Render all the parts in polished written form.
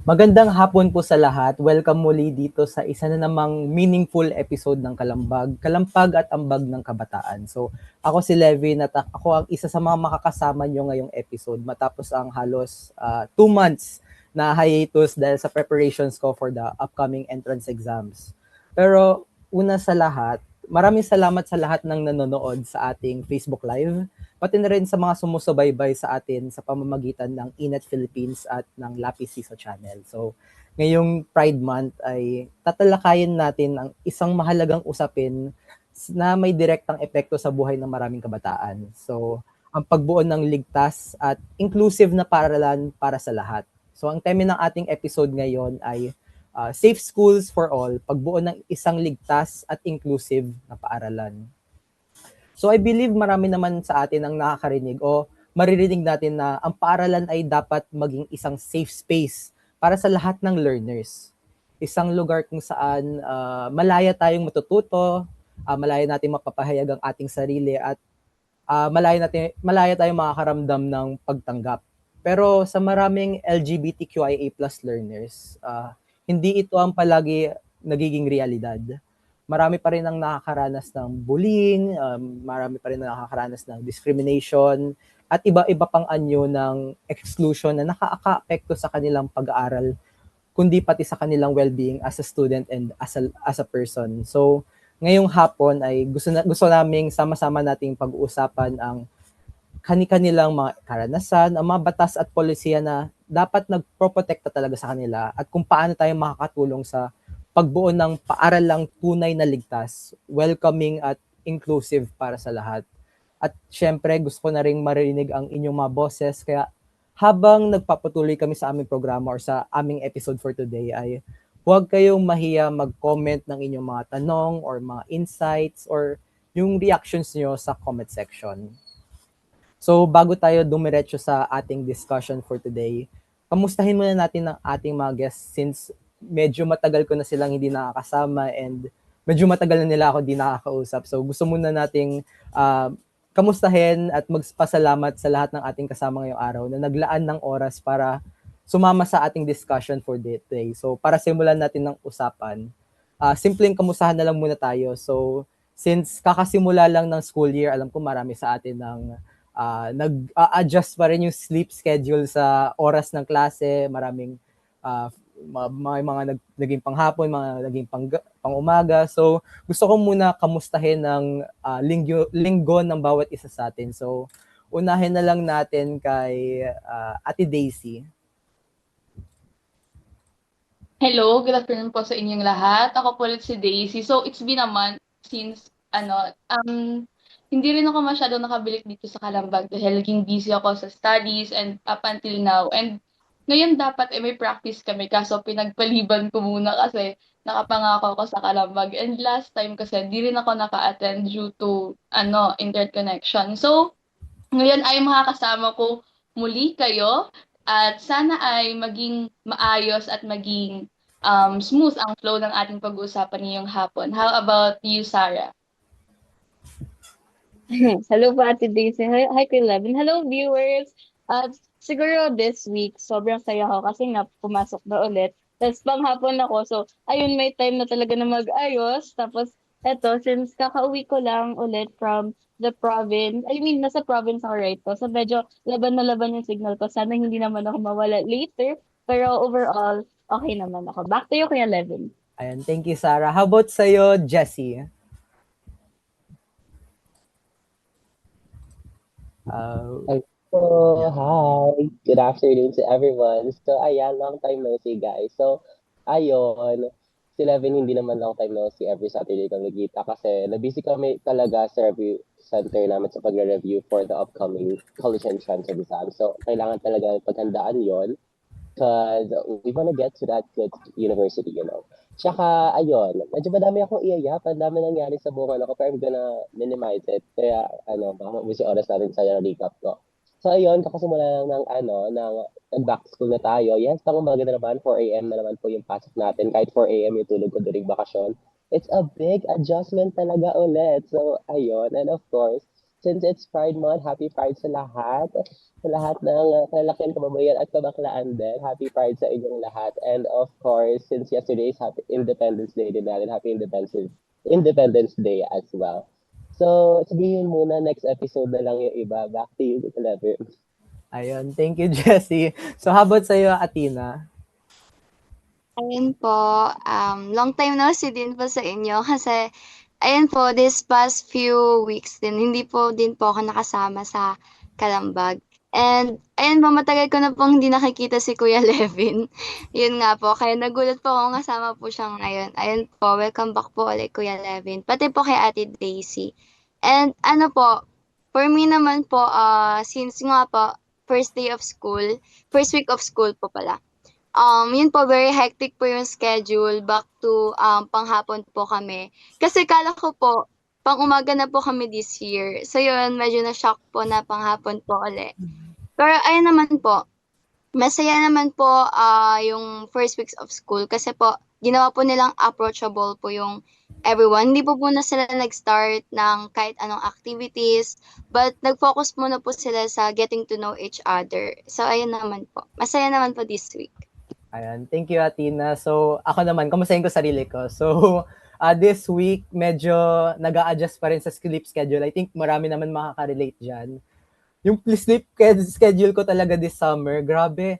Magandang hapon po sa lahat. Welcome muli dito sa isa na namang meaningful episode ng Kalampag at Ambag ng Kabataan. So, ako si Levin at ako ang isa sa mga makakasama nyo ngayong episode matapos ang halos 2 months na hiatus dahil sa preparations ko for the upcoming entrance exams. Pero una sa lahat, maraming salamat sa lahat ng nanonood sa ating Facebook Live, pati na rin sa mga sumusubaybay sa atin sa pamamagitan ng Inet Philippines at ng Lapis Siso Channel. So, ngayong Pride Month ay tatalakayin natin ang isang mahalagang usapin na may direktang epekto sa buhay ng maraming kabataan. So, ang pagbuo ng ligtas at inclusive na paaralan para sa lahat. So, ang tema ng ating episode ngayon ay Safe Schools for All, pagbuo ng isang ligtas at inclusive na paaralan. So I believe marami naman sa atin ang nakakarinig o maririnig natin na ang paaralan ay dapat maging isang safe space para sa lahat ng learners. Isang lugar kung saan malaya tayong matututo, malaya natin mapapahayag ang ating sarili at malaya tayong makakaramdam ng pagtanggap. Pero sa maraming LGBTQIA+ learners, hindi ito ang palagi nagiging realidad. Marami pa rin ang nakakaranas ng bullying, marami pa rin ang nakakaranas ng discrimination, at iba-iba pang anyo ng exclusion na nakaka-apekto sa kanilang pag-aaral, kundi pati sa kanilang well-being as a student and as a person. So, ngayong hapon ay gusto naming sama-sama nating pag-uusapan ang kani-kanilang mga karanasan, ang mga batas at polisiya na dapat nagproprotekta talaga sa kanila at kung paano tayo makakatulong sa pagbuo ng paaralang tunay na ligtas, welcoming at inclusive para sa lahat. At syempre, gusto ko na rin marinig ang inyong mga boses. Kaya habang nagpapatuloy kami sa aming programa or sa aming episode for today ay huwag kayong mahiya mag-comment ng inyong mga tanong or mga insights or yung reactions nyo sa comment section. So bago tayo dumiretso sa ating discussion for today, kamustahin muna natin ang ating mga guests since medyo matagal ko na silang hindi nakakasama and medyo matagal na nila ako di nakakausap. So gusto muna nating kamustahin at magpasalamat sa lahat ng ating kasama ngayong araw na naglaan ng oras para sumama sa ating discussion for today. So para simulan natin ng usapan, simpleng kamustahan na lang muna tayo. So since kakasimula lang ng school year, alam ko marami sa atin ng nag-adjust pa rin yung sleep schedule sa oras ng klase, maraming mga naging panghapon, mga naging pang-umaga. So, gusto ko muna kamustahin ng linggo ng bawat isa sa atin. So, unahin na lang natin kay Ate Daisy. Hello, good afternoon po sa inyong lahat. Ako po ulit si Daisy. So, it's been a month since, hindi rin ako masyadong nakabalik dito sa Kalambag dahil naging busy ako sa studies and up until now. And ngayon dapat may practice kami kaso pinagpaliban ko muna kasi nakapangako ako sa Kalambag. And last time kasi di rin ako naka-attend due to, internet connection. So, ngayon ay makakasama ko muli kayo at sana ay maging maayos at maging smooth ang flow ng ating pag-uusapan ngayong hapon. How about you, Sarah? Hello po, Ate Daisy. Hi, Kuya Levin. Hello, viewers. Siguro this week, sobrang saya ko kasi nga pumasok na ulit. Tapos panghapon ako. So, ayun, may time na talaga na mag-ayos. Tapos, eto, since kakauwi ko lang ulit from the province, I mean, nasa province ako right po. So, medyo laban na laban yung signal ko. Sana hindi naman ako mawala later. Pero overall, okay naman ako. Back to you, Kuya Levin. Ayan, thank you, Sarah. How about sa'yo, Jessie? Uh, Hello, yeah. hi. Good afternoon to everyone. So, ayan, long time no see, guys. So, ayun, si Levin hindi naman long time no see every Saturday kami nagkita kasi nabisi kami talaga sa review center namin sa pagre-review for the upcoming college entrance exam. So, kailangan talaga paghandaan yon because we wanna get to that good university, you know. Tsaka, ayun, medyo madami akong iyayak, ang dami nangyari sa buhay ko, pero I'm gonna minimize it. Kaya, baka mabusi oras natin sa recap ko. So, ayun, kakasimula lang ng back to school na tayo. Yes, pang umaga na naman, 4 a.m. na naman po yung pasok natin. Kahit 4 a.m. yung tulog ko during bakasyon. It's a big adjustment talaga ulit. So, ayun, and of course, since it's Pride Month, happy Pride sa lahat. Sa lahat ng kalalakihan, kababayan at kabaklaan din. Happy Pride sa inyong lahat. And of course, since yesterday is Happy Independence Day din natin, Happy Independence Day as well. So, sabihin muna, next episode na lang yung iba. Back to you, 11. Ayun, thank you, Jessie. So, how about sa'yo, Athena? Ayun po, long time no see din po sa inyo kasi ayun po, this past few weeks din, hindi po din po ako nakasama sa Kalambag. And ayun po, matagal ko na pong hindi nakikita si Kuya Levin. Yun nga po, kaya nagulat po ako kasama po siya ngayon. Ayun po, welcome back po ulit Kuya Levin. Pati po kay Ate Daisy. And ano po, for me naman po, since nga po, first week of school po pala. Yun po, very hectic po yung schedule. Back to panghapon po kami. Kasi kala ko po, pang umaga na po kami this year. So yun, medyo na-shock po na panghapon po ulit. Pero ayun naman po, masaya naman po yung first weeks of school kasi po, ginawa po nilang approachable po yung everyone. Hindi po muna sila nag-start ng kahit anong activities, but nag-focus muna po sila sa getting to know each other. So ayun naman po, masaya naman po this week. Ayan, thank you, Athena. So, ako naman, kamustahin ko sarili ko. So, this week, medyo nag-a-adjust pa rin sa sleep schedule. I think marami naman makaka-relate dyan. Yung sleep schedule ko talaga this summer, grabe,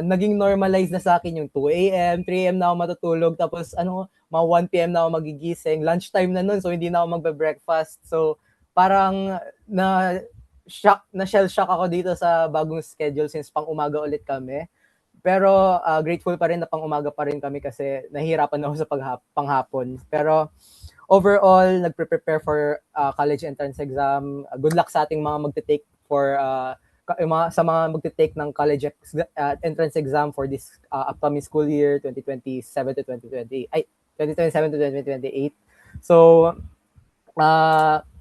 naging normalized na sa akin yung 2 a.m., 3 a.m. na ako matutulog, tapos mga 1 p.m. na ako magigising. Lunchtime na nun, so hindi na ako magbe-breakfast. So, parang shell shock ako dito sa bagong schedule since pang umaga ulit kami. Pero grateful pa rin na pang umaga pa rin kami kasi nahihirapan ako sa panghapon. Pero overall, nagpe-prepare for college entrance exam. Good luck sa ating mga magte-take for sa mga magte-take ng college entrance exam for this upcoming school year 2027 to 2028. So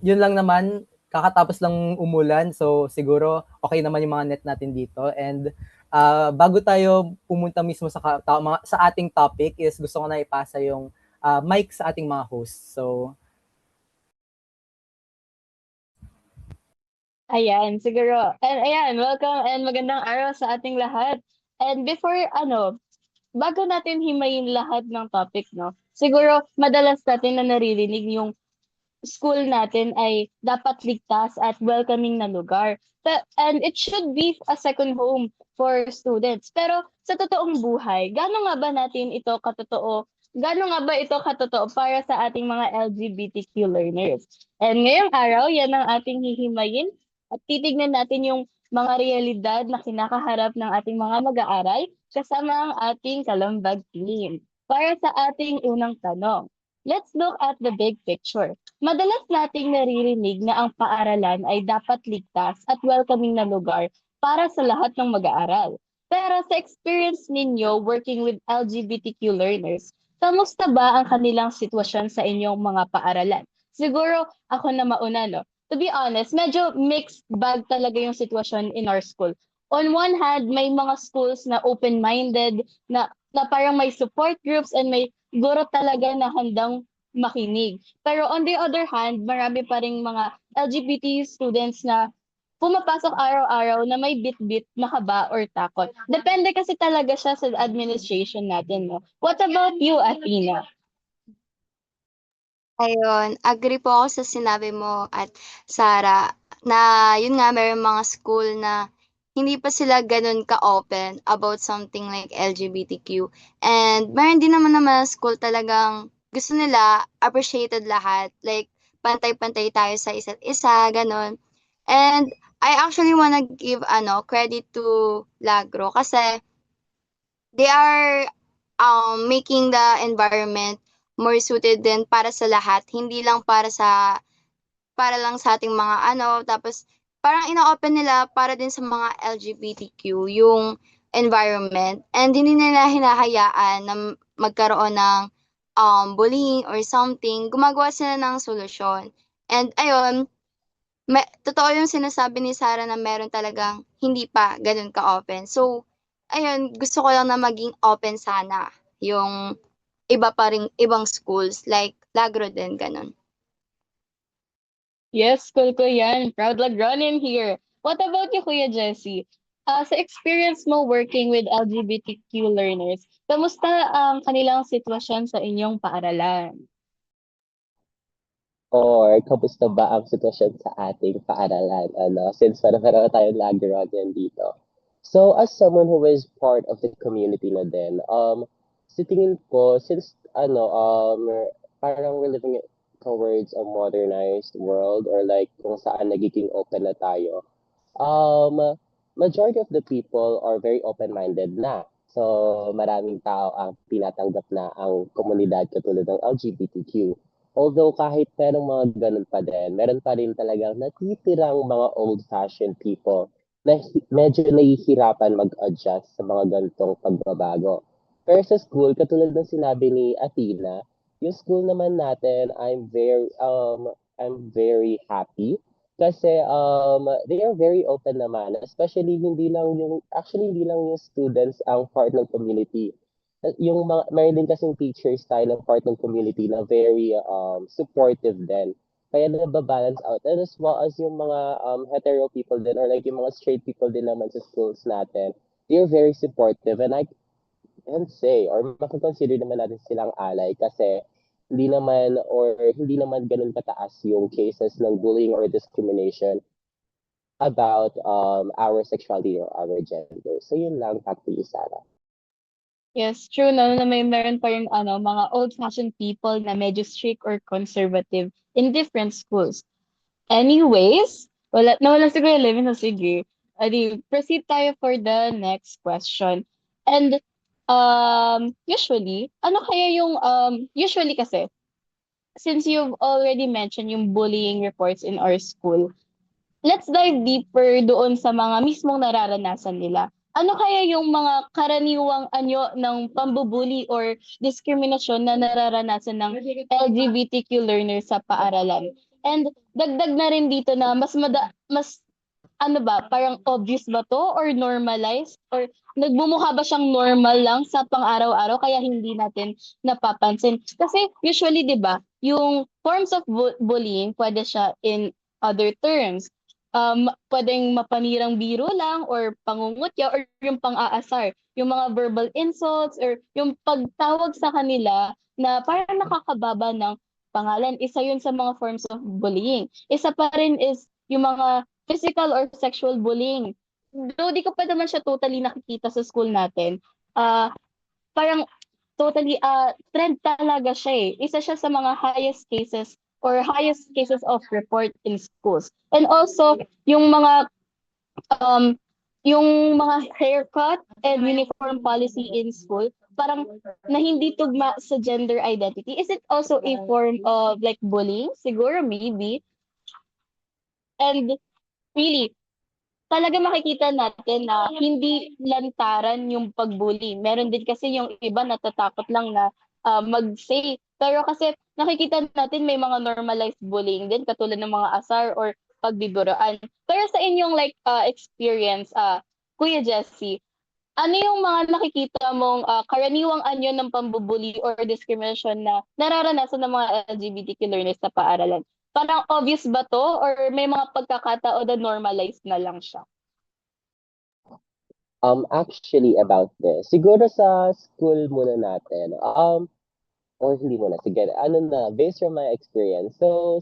yun lang naman, kakatapos lang umulan, so siguro okay naman yung mga net natin dito. And bago tayo pumunta mismo sa ating topic, is gusto ko na ipasa yung mic sa ating mga hosts. So, Ayan, siguro. And ayan, welcome and magandang araw sa ating lahat. And before, bago natin himayin lahat ng topic, no? Siguro, madalas natin na naririnig yung school natin ay dapat ligtas at welcoming na lugar. And it should be a second home for students. Pero sa totoong buhay, gaano nga ba natin ito katotoo? Gaano nga ba ito katotoo para sa ating mga LGBTQ learners? And ngayong araw, yan ang ating hihimayin at titignan natin yung mga realidad na kinakaharap ng ating mga mag-aaral kasama ang ating Kalambag team. Para sa ating unang tanong, let's look at the big picture. Madalas nating naririnig na ang paaralan ay dapat ligtas at welcoming na lugar para sa lahat ng mag-aaral. Pero sa experience ninyo working with LGBTQ learners, kamusta ba ang kanilang sitwasyon sa inyong mga paaralan? Siguro ako na mauna, no? To be honest, medyo mixed bag talaga yung sitwasyon in our school. On one hand, may mga schools na open-minded, na parang may support groups and may guro talaga na handang makinig. Pero on the other hand, marami pa ring mga LGBT students na pumapasok araw-araw na may bit-bit na kaba or takot. Depende kasi talaga siya sa administration natin, no? What about you, Athena? Ayun, agree po ako sa sinabi mo at Sarah, na yun nga mayroong mga school na hindi pa sila gano'n ka-open about something like LGBTQ. And meron din naman school talagang gusto nila appreciated lahat, like pantay-pantay tayo sa isa't isa, gano'n. And I actually wanna give credit to Lagro kasi they are making the environment more suited din para sa lahat, hindi lang para lang sa ating mga tapos parang ino-open nila para din sa mga LGBTQ yung environment and hindi nila hinahayaan na magkaroon ng bullying or something, gumagawa sila ng solusyon. And ayun, totoo yung sinasabi ni Sarah na meron talagang hindi pa gano'n ka-open. So, ayun, gusto ko lang na maging open sana yung iba pa ring ibang schools like Lagro din, gano'n. Yes, school ko yan. Proud Lagranin here. What about you, Kuya Jesse? Sa experience mo working with LGBTQ learners, kamusta ang kanilang sitwasyon sa inyong paaralan? Or kamusta ba ang sitwasyon sa ating paaralan? Since para tayo lagi yan dito. So, as someone who is part of the community na din, sa tingin ko, since, parang we're living towards a modernized world or like kung saan nagiging open na tayo, majority of the people are very open-minded na. So, maraming tao ang tinatanggap na ang komunidad katulad ng LGBTQ. Although kahit merong mga ganun pa din, meron pa rin talagang natitirang mga old-fashioned people na medyo nahihirapan mag-adjust sa mga ganitong pagbabago. Pero sa school, katulad ng sinabi ni Athena, yung school naman natin, I'm very happy kasi they are very open naman, especially hindi lang yung students ang part ng community. Yung mga, mayroon din kasing teachers tayo ng part ng community na very supportive din. Kaya nababalance out. And as well as yung mga hetero people din or like yung mga straight people din naman sa schools natin, they're very supportive. And I can say or makakonsider naman natin silang alay kasi hindi naman ganun kataas yung cases ng bullying or discrimination about our sexuality or our gender. So yun lang, back to you, Sarah. Yes, true no, na meron pa rin mga old-fashioned people na medyo strict or conservative in different schools. Anyways, wala siguro 11 na sige. Adi, proceed tayo for the next question. And usually, ano kaya yung usually kasi since you've already mentioned yung bullying reports in our school, let's dive deeper doon sa mga mismong nararanasan nila. Ano kaya yung mga karaniwang anyo ng pambubuli or diskriminasyon na nararanasan ng LGBTQ learners sa paaralan? And dagdag na rin dito na mas ano ba, parang obvious ba to or normalized or nagbumukha ba siyang normal lang sa pang-araw-araw kaya hindi natin napapansin. Kasi usually 'di ba, yung forms of bullying pwede siya in other terms. Pwedeng mapanirang biro lang or pangungutya or yung pang-aasar, yung mga verbal insults or yung pagtawag sa kanila na parang nakakababa ng pangalan, isa yun sa mga forms of bullying. Isa pa rin is yung mga physical or sexual bullying. Though di ko pa naman siya totally nakikita sa school natin, parang totally trend talaga siya eh. Isa siya sa mga highest cases of report in schools. And also, um, yung mga haircut and uniform policy in school, parang na hindi tugma sa gender identity. Is it also a form of like bullying? Siguro, maybe. And really, talaga makikita natin na hindi lantaran yung pagbully. Meron din kasi yung iba natatakot lang na mag-say. Pero kasi nakikita natin may mga normalized bullying din katulad ng mga asar or pagbiburoan. Pero sa inyong like experience, Kuya Jesse, ano yung mga nakikita mong karaniwang anyo ng pambubuli or discrimination na nararanasan ng mga LGBTQ learners sa paaralan? Parang obvious ba to or may mga pagkakataon na normalized na lang siya? Actually about this, siguro sa school muna natin, or hindi muna, sige, based on my experience, so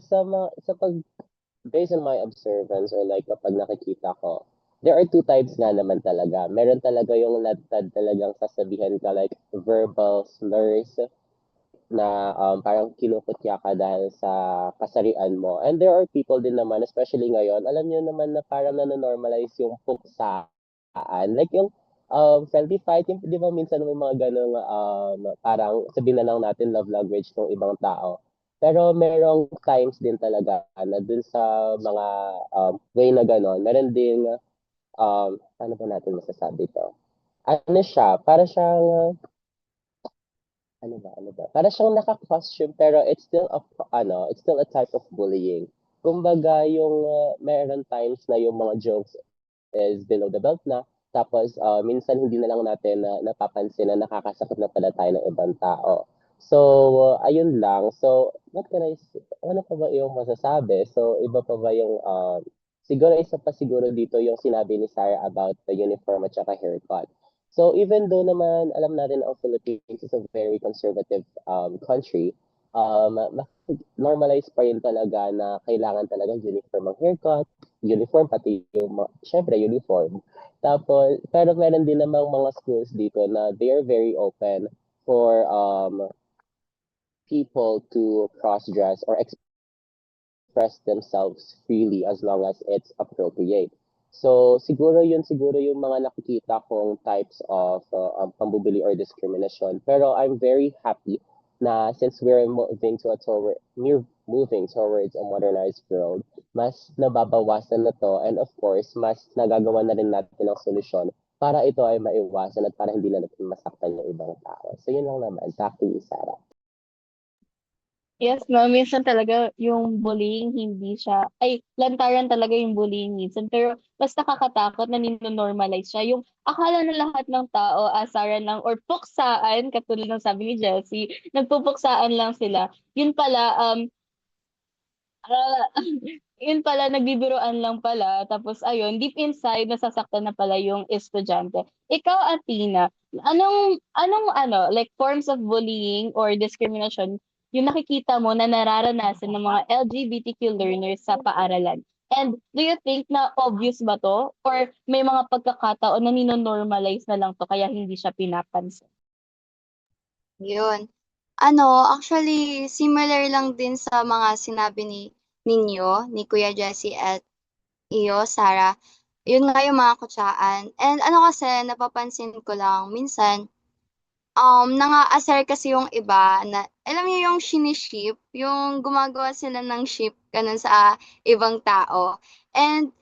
based on my observance or like kapag nakikita ko, there are two types nga naman talaga. Meron talaga yung latad talagang sasabihan ka like verbal slurs na parang kinukutya ka dahil sa kasarian mo. And there are people din naman, especially ngayon, alam niyo naman na parang nanonormalize yung puksaan. Like yung friendly fight, yung, di ba minsan may mga ganong parang sabihin na lang natin love language ng ibang tao. Pero merong times din talaga na dun sa mga way na ganon, meron din, ano ba natin masasabi to? Ano siya, para siyang ano ba? Para siyang naka-costume pero it's still a type of bullying. Kumbaga yung meron times na yung mga jokes is below the belt na tapos minsan hindi na lang natin napapansin na nakakasakit na pala tayo ng ibang tao. So ayun lang. So what can I say? Ano pa ba yung masasabi? So, iba pa ba yung, siguro isa pa siguro dito yung sinabi ni Sarah about the uniform at saka haircut. So, even though naman alam natin ang Philippines is a very conservative country, normalize pa rin talaga na kailangan talaga uniform ang haircut, uniform pati yung, syempre, uniform. Tapos, pero meron din namang mga schools dito na they are very open for people to cross-dress or express themselves freely as long as it's appropriate. So siguro yung mga nakikita kong types of pambubuli or discrimination. Pero I'm very happy na since we're moving to we're moving towards a modernized world, mas nababawasan na to and of course, mas nagagawa na rin natin ang solusyon para ito ay maiwasan at para hindi na natin masaktan yung ibang tao. So yun lang naman. Back to you, Sarah. Yes, no, minsan talaga yung bullying hindi siya, ay, lantaran talaga yung bullying minsan, pero mas nakakatakot na nino-normalize siya. Yung akala na lahat ng tao asaran lang or puksaan, katulad ng sabi ni Jessie, nagpupuksaan lang sila. Yun pala, ah, yun pala, nagbibiruan lang pala. Tapos, ayun, deep inside, nasasaktan na pala yung estudyante. Ikaw, Athena, like, forms of bullying or discrimination, yung nakikita mo na nararanasan ng mga LGBTQ learners sa paaralan? And do you think na obvious ba to? Or may mga pagkakataon na nino-normalize na lang to kaya hindi siya pinapansin? Yun. Actually, similar lang din sa mga sinabi ninyo, ni Kuya Jesse at iyo, Sarah. Yun nga yung mga kutsaan. And kasi, napapansin ko lang, minsan, nang-aasar kasi yung iba na, alam niyo yung shini-ship, yung gumagawa sila ng ship, ganun sa ibang tao. And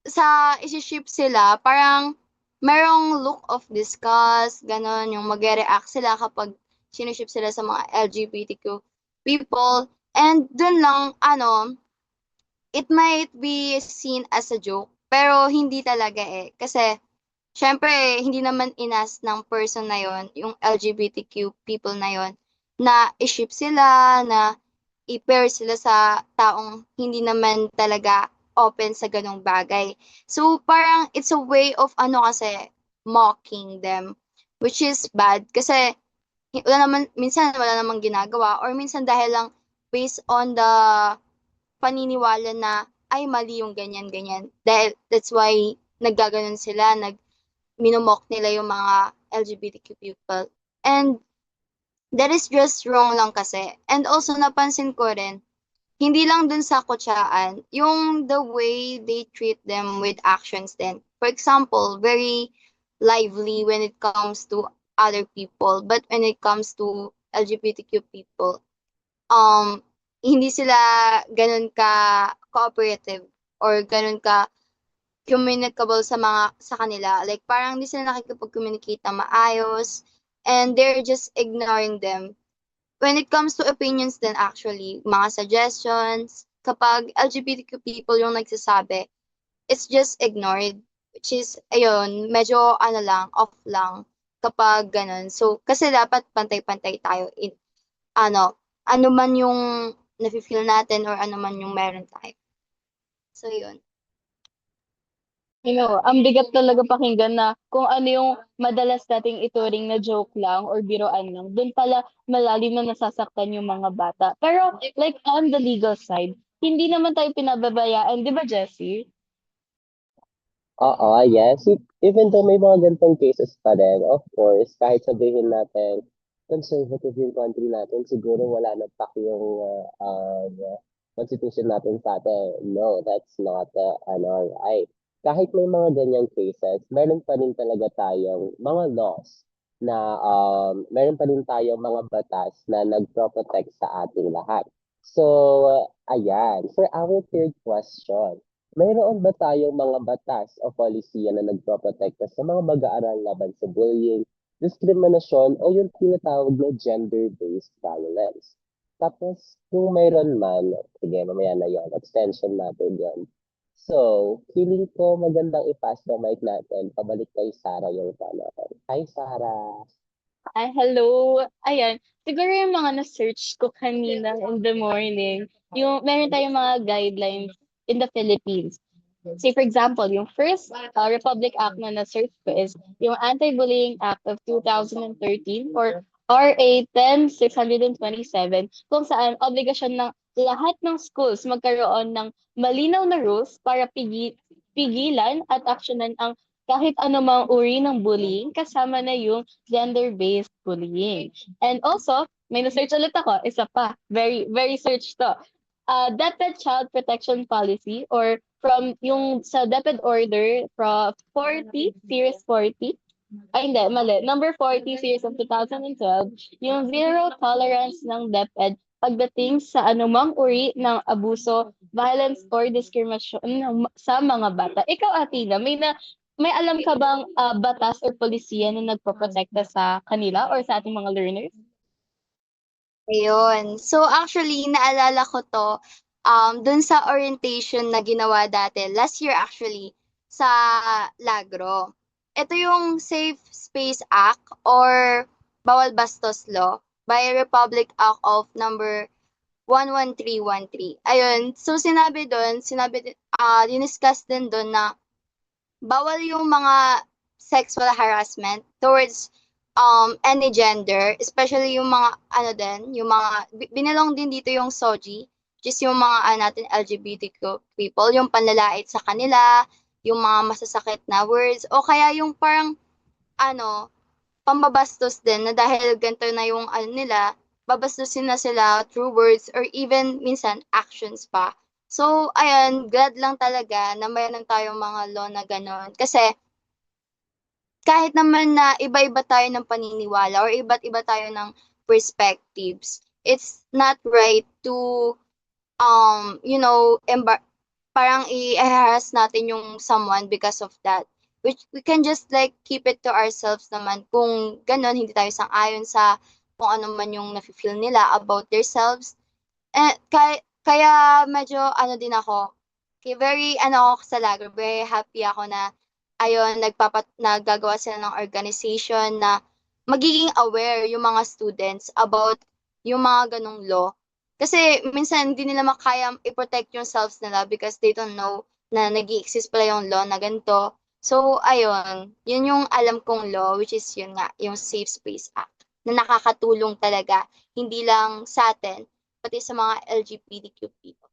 sa isi-ship sila, parang merong look of disgust, ganun, yung magre-react sila kapag siniship sila sa mga LGBTQ people. And dun lang, it might be seen as a joke, pero hindi talaga eh. Kasi, syempre, hindi naman inas ng person na yon, yung LGBTQ people na yon, na i-ship sila, na i-pair sila sa taong hindi naman talaga open sa ganong bagay. So, parang it's a way of kasi, mocking them, which is bad. Kasi, minsan wala namang ginagawa, or minsan dahil lang based on the paniniwala na, ay, mali yung ganyan-ganyan. Dahil, that's why, naggaganon sila, minomok nila yung mga LGBTQ people. And, that is just wrong lang kasi. And also, napansin ko rin, hindi lang dun sa kutsaan, yung the way they treat them with actions din. For example, very lively when it comes to other people, but when it comes to LGBTQ people, um, hindi sila ganun ka cooperative or ganun ka communicable sa kanila. Like, parang hindi sila nakikipag-communicate na maayos, and they're just ignoring them. When it comes to opinions then actually, mga suggestions, kapag LGBTQ people yung nagsasabi, it's just ignored. Which is, ayun, medyo lang, off lang kapag ganun. So, kasi dapat pantay-pantay tayo in, ano man yung nafe-feel natin or ano man yung meron tayo. So, yun. Ang bigat talaga pakinggan na kung ano yung madalas nating ituring na joke lang or biruan lang, dun pala malalim na nasasaktan yung mga bata. Pero like on the legal side, hindi naman tayo pinababayaan, di ba, Jessie? Oo, yes. Even though may mga ganitong cases pa rin, of course, kahit sabihin natin, conservative yung country natin, siguro wala na pak yung constitution natin sa atin. No, that's not right. Kahit may mga ganyang cases, meron pa rin talaga tayong mga laws na meron pa rin tayong mga batas na nagpro-protect sa ating lahat. So, ayan. For our third question, mayroon ba tayong mga batas o polisiya na nagproprotekta sa mga mag-aaral laban sa bullying, diskriminasyon o yung tinatawag na gender-based violence? Tapos, kung mayroon man, sige, mamaya na yon, extension natin yon. So, feeling ko magandang i-pass the mic natin, pabalik kay Sarah yung tanong. Hi, Sarah! Ay, hello. Ayan, siguro yung mga na-search ko kanina in the morning, yung meron tayong mga guidelines in the Philippines. Say for example, yung first Republic Act na na-search ko is yung Anti-Bullying Act of 2013 or RA 10627 kung saan obligasyon ng lahat ng schools magkaroon ng malinaw na rules para pigilan at aksyonan ang kahit anumang uri ng bullying kasama na yung gender-based bullying. And also, may na-search ulit ako, isa pa, very, very search to. DepEd Child Protection Policy or from yung sa DepEd Order from 40, Series 40, ay hindi, mali, number 40, Series of 2012, yung zero tolerance ng DepEd pagdating sa anumang uri ng abuso, violence, or discrimination sa mga bata. Ikaw, Atina, may alam ka bang batas or polisiya na nagpoprotekta sa kanila or sa ating mga learners? Ayun. So actually, naalala ko to dun sa orientation na ginawa dati, last year actually, sa Lagro. Ito yung Safe Space Act or Bawal Bastos Law by Republic Act of number 11313. Ayun. So diniscuss din doon na bawal yung mga sexual harassment towards any gender, especially yung mga ano din, yung mga binalong din dito yung SOGI, which is yung mga natin LGBTQ people, yung panlalait sa kanila, yung mga masasakit na words o kaya yung parang ano, pambabastos din na dahil ganito na yung ano nila, babastusin na sila through words or even minsan actions pa. So, ayan, glad lang talaga na mayroon tayong mga law na gano'n. Kasi kahit naman na iba-iba tayo ng paniniwala or iba't iba tayo ng perspectives, it's not right to, parang i-harass natin yung someone because of that. Which we can just like keep it to ourselves naman. Kung gano'n, hindi tayo sang-ayon sa kung ano man yung nafe-feel nila about themselves. Kaya medyo ano din ako, very ano ako sa Lagro, very happy ako na ayun naggagawa sila ng organization na magiging aware yung mga students about yung mga ganong law. Kasi minsan hindi nila makaya i-protect yung selves nila because they don't know na nag-i-exist pala yung law na ganito. So ayun, yun yung alam kong law which is yun nga, yung Safe Space Act na nakakatulong talaga hindi lang sa atin pati sa mga LGBTQ people.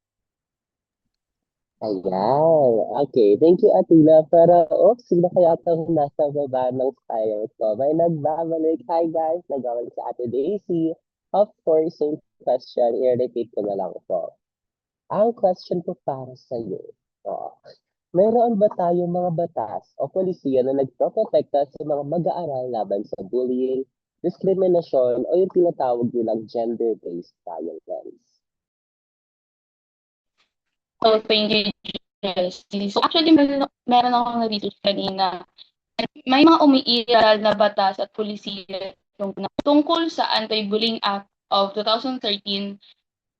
Ayan. Okay. Thank you, Atila. Pero, sino kaya itong nasa baba ng style ko? May nagbabalik. Hi, guys. Nagbabalik si Ate Daisy. Of course, same question. I-repeat ko na lang po. Ang question ko para sa iyo. Meron ba tayong mga batas o polisiya na nagproprotekta sa mga mag-aaral laban sa bullying, diskriminasyon, o yung tinatawag nilang gender-based violence? So, thank you, Jessie. So, actually, meron akong na-research kanina. May mga umiiral na batas at pulisiya tungkol sa Anti-Bullying Act of 2013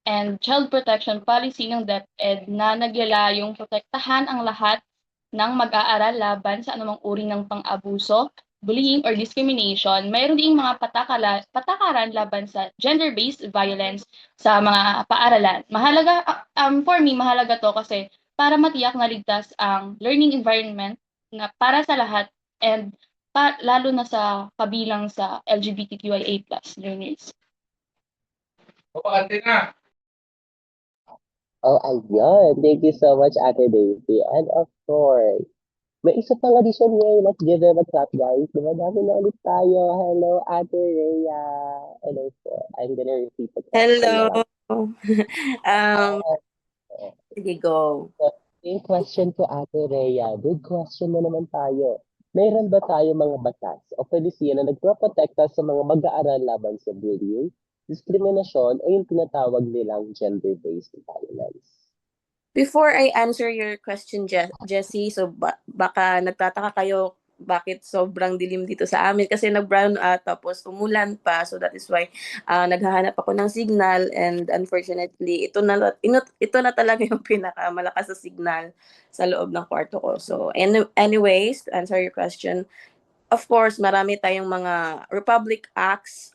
and Child Protection Policy ng DepEd na nagyalayong protektahan ang lahat ng mag-aaral laban sa anumang uri ng pang-abuso, bullying, or discrimination. Mayroon ding mga patakaran laban sa gender-based violence sa mga paaralan. For me, mahalaga to kasi para matiyak na ligtas ang learning environment na para sa lahat and lalo na sa kabilang sa LGBTQIA+ learners. Oh, ayun. Thank you so much, Ate Daisy. And of course, may isa pang addition ngayon. Let's give them a clap, guys. Dumadami na ulit tayo. Hello, Ate Rhea. Hello po. I'm gonna repeat the question Hello. na lang. Sige, go. Yung question ko, Ate Rhea. Good question na naman tayo. Mayroon ba tayo mga batas o polisiya na nagproprotekta sa mga mag-aaral laban sa bullying, diskriminasyon, o yung tinatawag nilang gender-based violence? Before I answer your question, Jessie, so baka nagtataka kayo bakit sobrang dilim dito sa amin kasi nag-brown out tapos umulan pa, so that is why naghahanap ako ng signal, and unfortunately ito na talaga yung pinakamalakas na signal sa loob ng kwarto ko. So anyways, to answer your question, of course, marami tayong mga Republic Acts,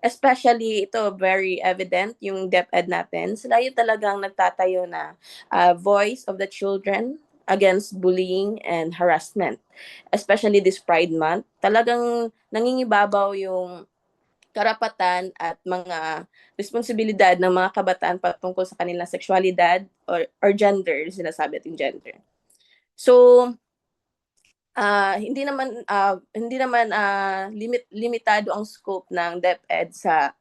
especially ito, very evident, yung DepEd natin. Sila yung talagang nagtatayo na voice of the children against bullying and harassment. Especially this Pride Month, talagang nangingibabaw yung karapatan at mga responsibilidad ng mga kabataan patungkol sa kanilang sexualidad or gender, sinasabi natin gender. So, hindi naman limitado ang scope ng DepEd sa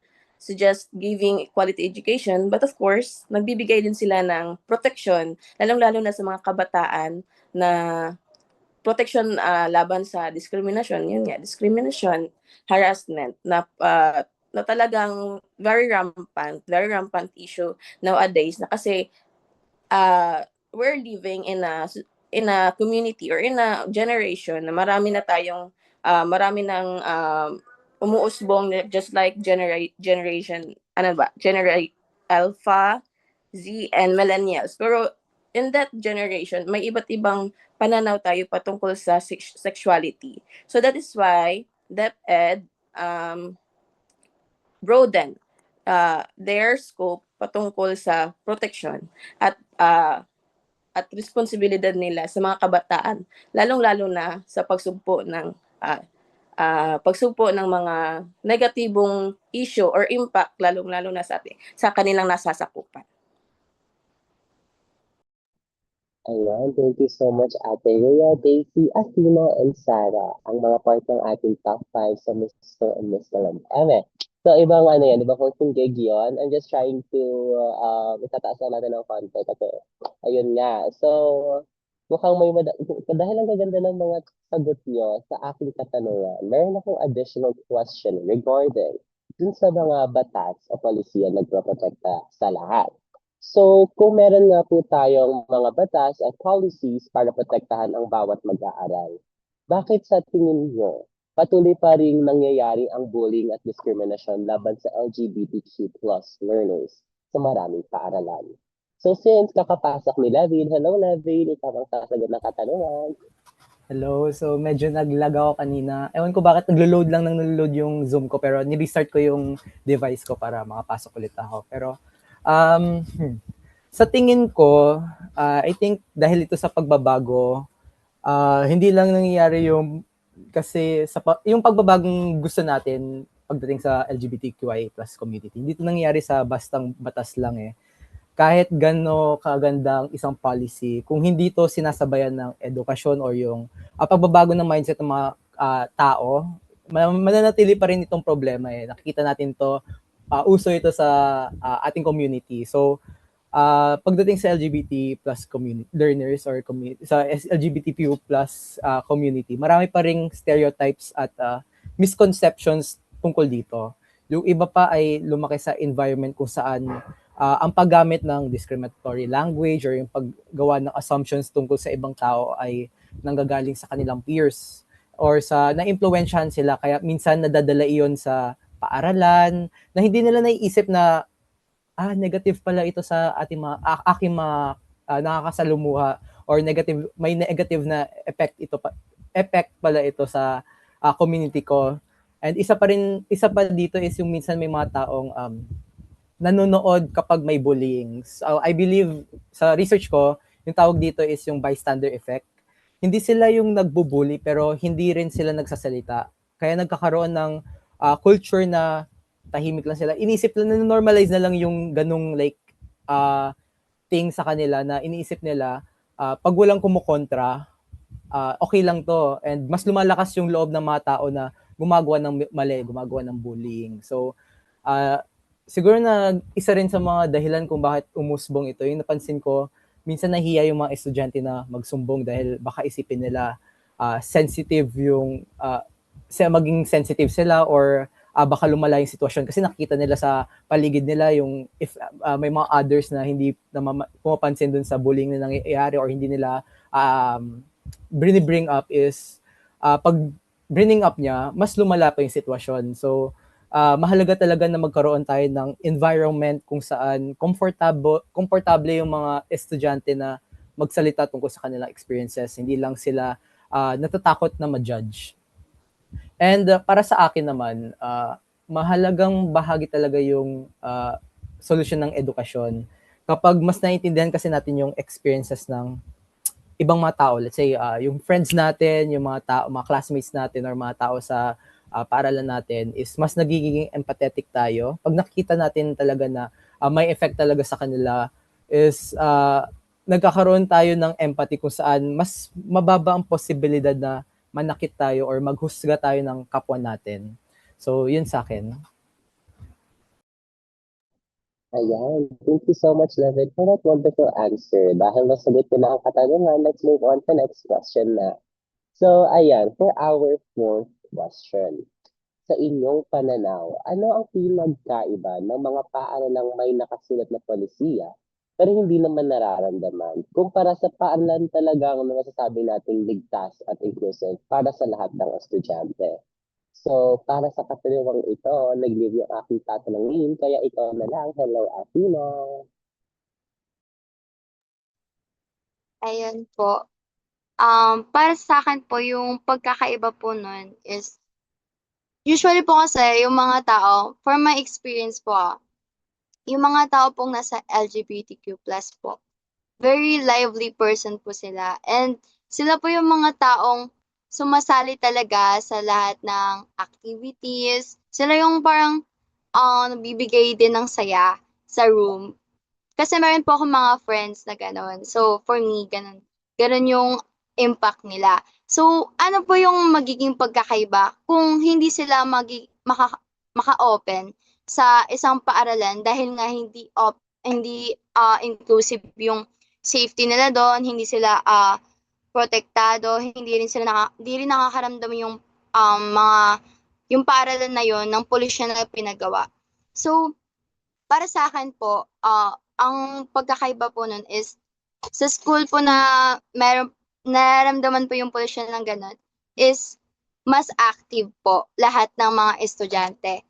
just giving quality education, but of course nagbibigay din sila ng protection, lalong-lalo na sa mga kabataan, na protection laban sa discrimination, yun nga, discrimination, harassment na talagang very rampant issue nowadays, na kasi we're living in a community or in a generation na marami ng umuusbong, just like generation Alpha, Z, and Millennials. Pero in that generation, may iba't ibang pananaw tayo patungkol sa sexuality. So that is why DepEd broaden their scope patungkol sa protection at responsibilidad nila sa mga kabataan, lalong-lalo na sa pagsugpo ng mga negatibong issue or impact, lalong-lalo na sa kanilang nasasakupan. Ayan, thank you so much, Ate Rhea, Daisy, Athena, and Sarah. Ang mga part ng ating top 5 sa Mr. and Miss Kalamba. So, ibang ibang gig yun. I'm just trying to itataas lang natin ng konti kasi, ayun nga. So, mukhang dahil ang gaganda ng mga sagot nyo sa aking katanungan, meron akong additional question regarding dun sa mga batas o polisiya na nagproprotekta sa lahat. So, kung meron nga po tayong mga batas at policies para protektahan ang bawat mag-aaral, bakit sa tingin nyo patuloy pa rin nangyayari ang bullying at discrimination laban sa LGBTQ plus learners sa maraming paaralan? So, since kakapasok ni Levin, hello Levin, ikaw ang sasagot ng katanungan. Hello, so medyo nag-lag ako kanina. Ewan ko bakit naglo-load yung Zoom ko, pero ni-restart ko yung device ko para makapasok ulit ako. Pero sa tingin ko, I think dahil ito sa pagbabago, hindi lang nangyayari yung kasi yung pagbabagong gusto natin pagdating sa LGBTQIA+ community. Hindi ito nangyayari sa bastang batas lang eh. Kahit gano kagandang isang policy, kung hindi to sinasabayan ng edukasyon or yung pagbabago ng mindset ng mga tao, mananatili pa rin itong problema eh. Nakikita natin to, uso ito sa ating community. So, pagdating sa LGBT plus community learners or sa LGBTQ plus community, marami pa ring stereotypes at misconceptions tungkol dito. Yung iba pa ay lumaki sa environment kung saan ang paggamit ng discriminatory language or yung paggawa ng assumptions tungkol sa ibang tao ay nanggagaling sa kanilang peers or sa na-impluwensyahan sila, kaya minsan nadadala iyon sa paaralan na hindi nila naiisip na negative pala ito sa ating aking mga nakakasalumuha or may negative na effect pala ito sa community ko. And isa pa dito is yung minsan may mga taong nanonood kapag may bullying. So I believe sa research ko, yung tawag dito is yung bystander effect. Hindi sila yung nagbubully pero hindi rin sila nagsasalita. Kaya nagkakaroon ng culture na tahimik lang sila. Inisip lang, normalize na lang yung ganung thing sa kanila na iniisip nila pag walang kumukontra, okay lang to. And mas lumalakas yung loob ng mga tao na gumagawa ng mali, gumagawa ng bullying. So, siguro na isa rin sa mga dahilan kung bakit umusbong ito, yung napansin ko, minsan nahiya yung mga estudyante na magsumbong dahil baka isipin nila sensitive yung maging sensitive sila or baka lumala yung sitwasyon kasi nakikita nila sa paligid nila yung if may mga others na hindi pumapansin dun sa bullying na nangyayari or hindi nila bring up is pag bringing up niya, mas lumala pa yung sitwasyon. So, mahalaga talaga na magkaroon tayo ng environment kung saan komportable yung mga estudyante na magsalita tungkol sa kanilang experiences. Hindi lang sila natatakot na ma-judge. And para sa akin naman, mahalagang bahagi talaga yung solusyon ng edukasyon. Kapag mas naiintindihan kasi natin yung experiences ng ibang mga tao, let's say yung friends natin, yung mga tao, mga classmates natin or mga tao sa paaralan natin is mas nagiging empathetic tayo. Pag nakikita natin talaga na may effect talaga sa kanila is nagkakaroon tayo ng empathy kung saan mas mababa ang posibilidad na manakit tayo or maghusga tayo ng kapwa natin. So, yun sa akin. Ayan. Thank you so much, Levin, for that wonderful answer. Dahil nasagot ko na ang katanungan, let's move on to next question na. So, ayan, for our fourth question. Sa inyong pananaw, ano ang pinagkaiba ng mga paaralang may nakasulat na polisiya pero hindi naman nararamdaman kumpara sa paaralan talagang nasasabi nating ligtas at inclusive para sa lahat ng estudyante? So, para sa katanungang ito, nag-leave yung aking tatanungin, kaya ikaw na lang. Hello, Athena. Ayun po. Para sa akin po, yung pagkakaiba po nun is, usually po kasi yung mga tao, for my experience po, yung mga tao pong nasa LGBTQ+ po, very lively person po sila. And sila po yung mga taong sumasali talaga sa lahat ng activities. Sila yung parang nagbibigay din ng saya sa room. Kasi meron po akong mga friends na gano'n. So, for me, gano'n. Gano'n yung impact nila. So, ano po yung magiging pagkakaiba kung hindi sila maka-open sa isang paaralan dahil nga hindi inclusive yung safety nila doon, hindi sila protektado, hindi rin nakakaramdam yung mga yung paaralan na yon ng polusyon na pinagawa. So, para sa akin po, ang pagkakaiba po nun is sa school po na nararamdaman po yung polusyon ng gano'n is mas active po lahat ng mga estudyante.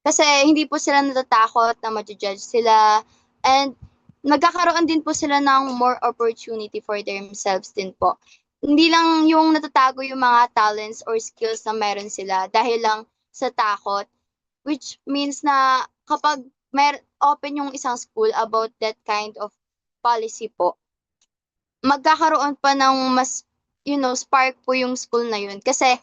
Kasi hindi po sila natatakot na maju-judge sila and nagkakaroon din po sila ng more opportunity for themselves din po. Hindi lang yung natatago yung mga talents or skills na meron sila dahil lang sa takot, which means na kapag open yung isang school about that kind of policy po, magkakaroon pa ng mas, spark po yung school na yun. Kasi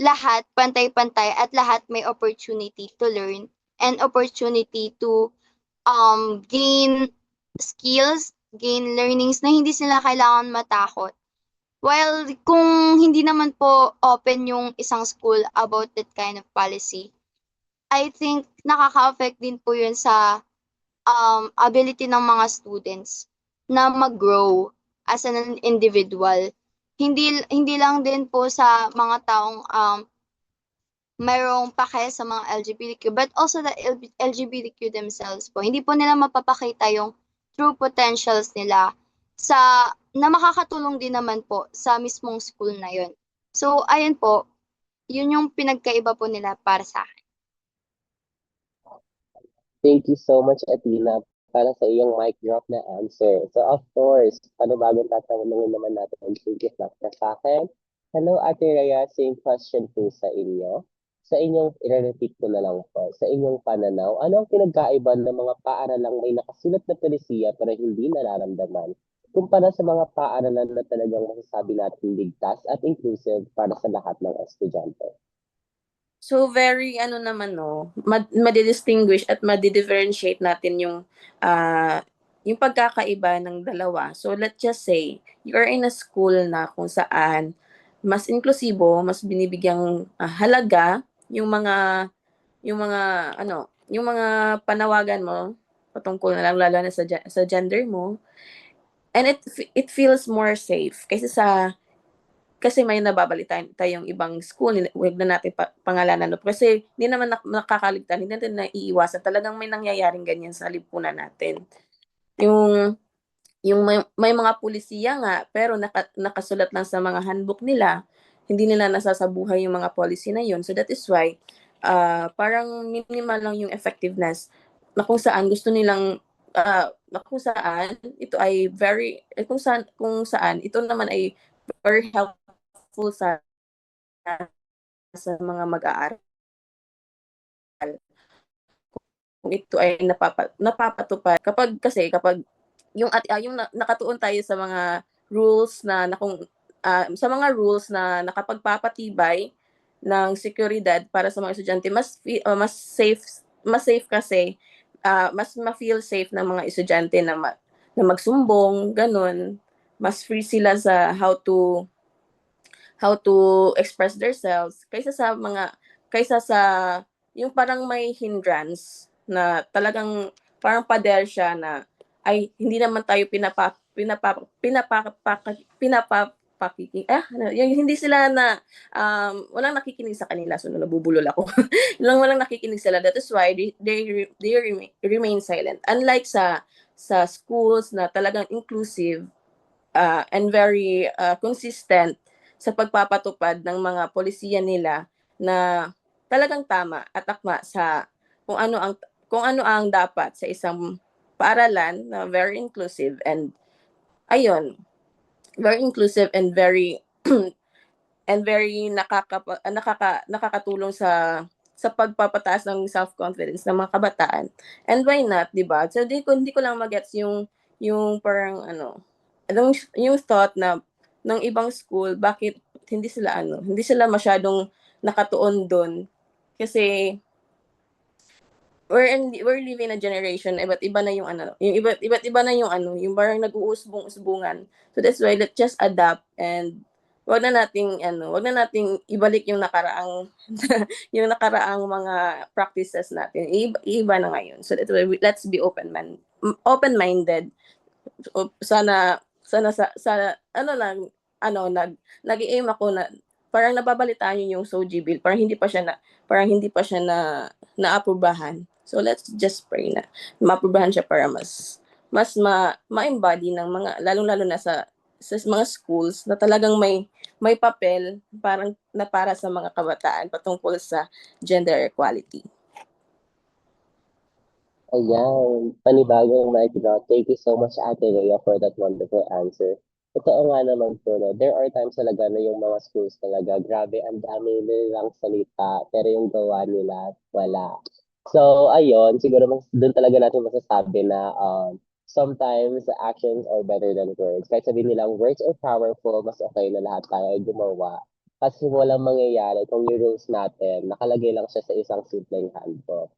lahat pantay-pantay at lahat may opportunity to learn and opportunity to gain skills, gain learnings na hindi sila kailangan matakot. While kung hindi naman po open yung isang school about that kind of policy, I think nakaka-affect din po yun sa ability ng mga students na mag-grow as an individual. Hindi lang din po sa mga taong mayroong pake sa mga LGBTQ, but also the LGBTQ themselves po. Hindi po nila mapapakita yung true potentials nila na makakatulong din naman po sa mismong school na yun. So, ayun po, yun yung pinagkaiba po nila para sa akin. Thank you so much, Athena, para sa iyong mic drop na answer. So, of course, panibagong tatanungin naman natin ang sige na sa akin. Hello, Ate Rhea, same question po sa inyo. Sa inyong, i-repeat ko na lang po, sa inyong pananaw, ano ang pinagkaiba ng mga paaralang may nakasulat na polisiya pero hindi nararamdaman kumpara sa mga paaralan na talagang masasabi natin ligtas at inclusive para sa lahat ng estudyante? So very naman madi-distinguish at madi-differentiate natin yung pagkakaiba ng dalawa. So let's just say you're in a school na kung saan mas inklusibo, mas binibigyang halaga yung mga panawagan mo patungkol na lang lalo na sa gender mo, and it feels more safe kasi may nababalitaan tayong ibang school, huwag na natin pangalanan, kasi hindi naman nakakaligtan, hindi natin naiiwasan. Talagang may nangyayaring ganyan sa lipunan natin. Yung may mga pulisiya nga, pero nakasulat lang sa mga handbook nila, hindi nila nasasabuhay yung mga policy na yun. So that is why, parang minimal lang yung effectiveness na kung saan gusto nilang na kung saan ito ay kung saan ito naman ay very helpful sa sa mga mag-aaral kung ito ay napapatupad kapag yung nakatuon tayo sa mga rules sa mga rules na nakapagpapatibay ng seguridad para sa mga estudyante, mas safe kasi, mas ma-feel safe ng mga estudyante na magsumbong ganun, mas free sila sa how to express themselves kaysa sa yung parang may hindrance na talagang parang pader siya na ay hindi naman tayo yung hindi sila walang nakikinig sa kanila, so nabubulol ako. Walang nakikinig sila, that is why they remain silent, unlike sa schools na talagang inclusive, and very consistent sa pagpapatupad ng mga polisiya nila na talagang tama at akma sa kung ano ang kung ano ang dapat sa isang paaralan na very inclusive and ayun, very inclusive and very and very nakakatulong sa pagpapataas ng self-confidence ng mga kabataan. And why not, 'di ba? So hindi ko lang magets yung parang yung thought na ng ibang school, bakit hindi sila masyadong nakatuon doon kasi we're living in a generation, iba't iba na iba't iba na yung parang nag-uusbong-usbungan. So that's why let's just adapt and wag na nating ibalik yung nakaraang yung nakaraang mga practices natin. Iba na ngayon. So that's why let's be open-minded. Sana sa nag-i-aim ako na parang nababalitaan niyo yung SOGI bill, parang hindi pa siya naaprubahan. So let's just pray na maaprubahan siya para mas ma-embody ng mga lalong-lalo na sa mga schools na talagang may papel para sa mga kabataan patungkol sa gender equality. Ayan, panibagong mic drop. Thank you so much, Ate Rhea, for that wonderful answer. Totoo nga naman po, no? There are times talaga na yung mga schools talaga, grabe, ang dami nilang salita, pero yung gawa nila, wala. So, ayun, siguro doon talaga natin masasabi na sometimes actions are better than words. Kahit sabihin nilang words are powerful, mas okay na lahat tayo ay gumawa. Kasi walang mangyayari kung yung rules natin, nakalagay lang siya sa isang simpleng handbook.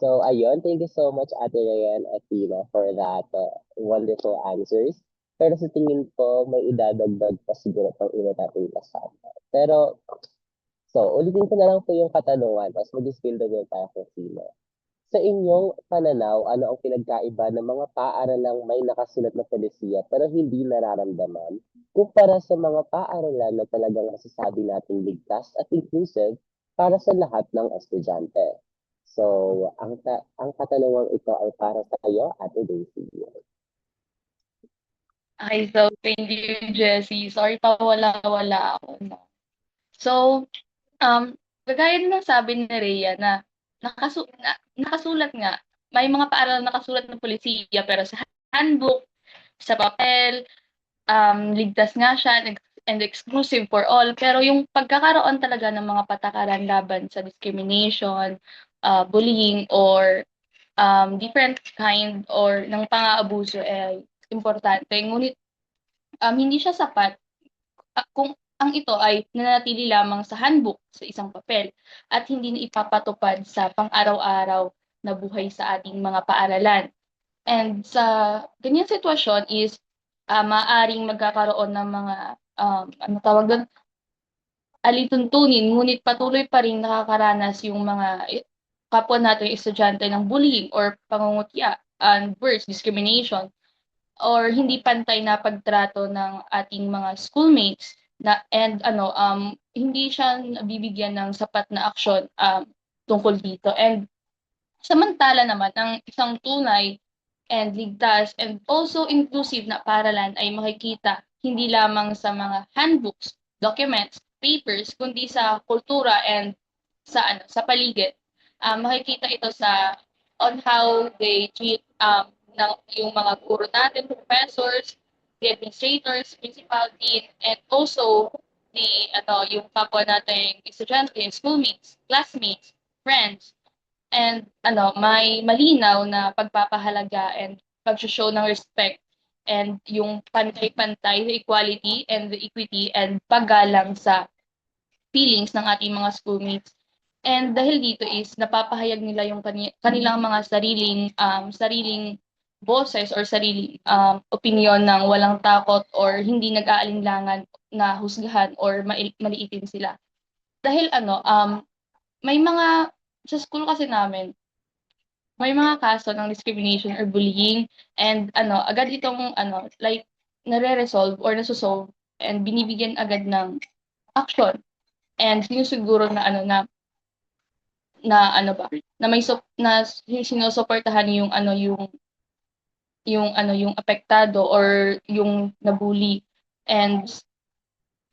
So, ayun, thank you so much, Ate Ryan at Tina, for that wonderful answers. Pero sa tingin ko, may idadagdag pa siguro pang iba natin kasama. Pero, so, ulitin ko na lang po yung katanungan, tapos mag-spill the world tayo kung sino. Sa inyong pananaw, ano ang pinagkaiba ng mga paaralang may nakasulat na polisiya pero hindi nararamdaman kumpara sa mga paaralan na talagang masasabi natin ligtas at inclusive para sa lahat ng estudyante? So, ang katanungan ito ay para sa kayo, Ate Daisy. Okay, so thank you, Jessie. Sorry pa wala ako. No? So, kagaya din ng sabi ni Rhea na nakasulat nga, may mga paaralan nakasulat ng polisiya pero sa handbook, sa papel, ligtas nga siya and exclusive for all. Pero yung pagkakaroon talaga ng mga patakaran laban sa discrimination, bullying, or different kind or ng pang-aabuso ay importante. Ngunit hindi siya sapat kung ang ito ay nananatili lamang sa handbook, sa isang papel, at hindi na ipapatupad sa pang-araw-araw na buhay sa ating mga paaralan. And sa ganyang sitwasyon is maaaring magkakaroon ng mga ano tawag doon, alituntunin, ngunit patuloy pa rin nakakaranas yung mga kapwa nating estudyante ng bullying or pangungutya and worse, discrimination or hindi pantay na pagtrato ng ating mga schoolmates and hindi siya nabibigyan ng sapat na aksyon tungkol dito. And samantala naman ang isang tunay and ligtas and also inclusive na paaralan ay makikita hindi lamang sa mga handbooks, documents, papers, kundi sa kultura and sa paligid. Makikita ito on how they treat yung mga guro natin, professors, the administrators, principal, dean, and also yung kapwa nating estudyante, schoolmates, classmates, friends, and may malinaw na pagpapahalaga and pag-show ng respect and yung pantay-pantay, the equality and the equity and paggalang sa feelings ng ating mga schoolmates. And dahil dito is napapahayag nila yung kanilang mga sariling boses or sariling opinyon ng walang takot or hindi nag-aalinlangan na husgahan or maliitin sila. Dahil may mga sa school kasi namin, may mga kaso ng discrimination or bullying and agad itong like nare-resolve or naso-solve and binibigyan agad ng action and sinusiguro na na may sinusuportahan yung apektado or yung nabully. And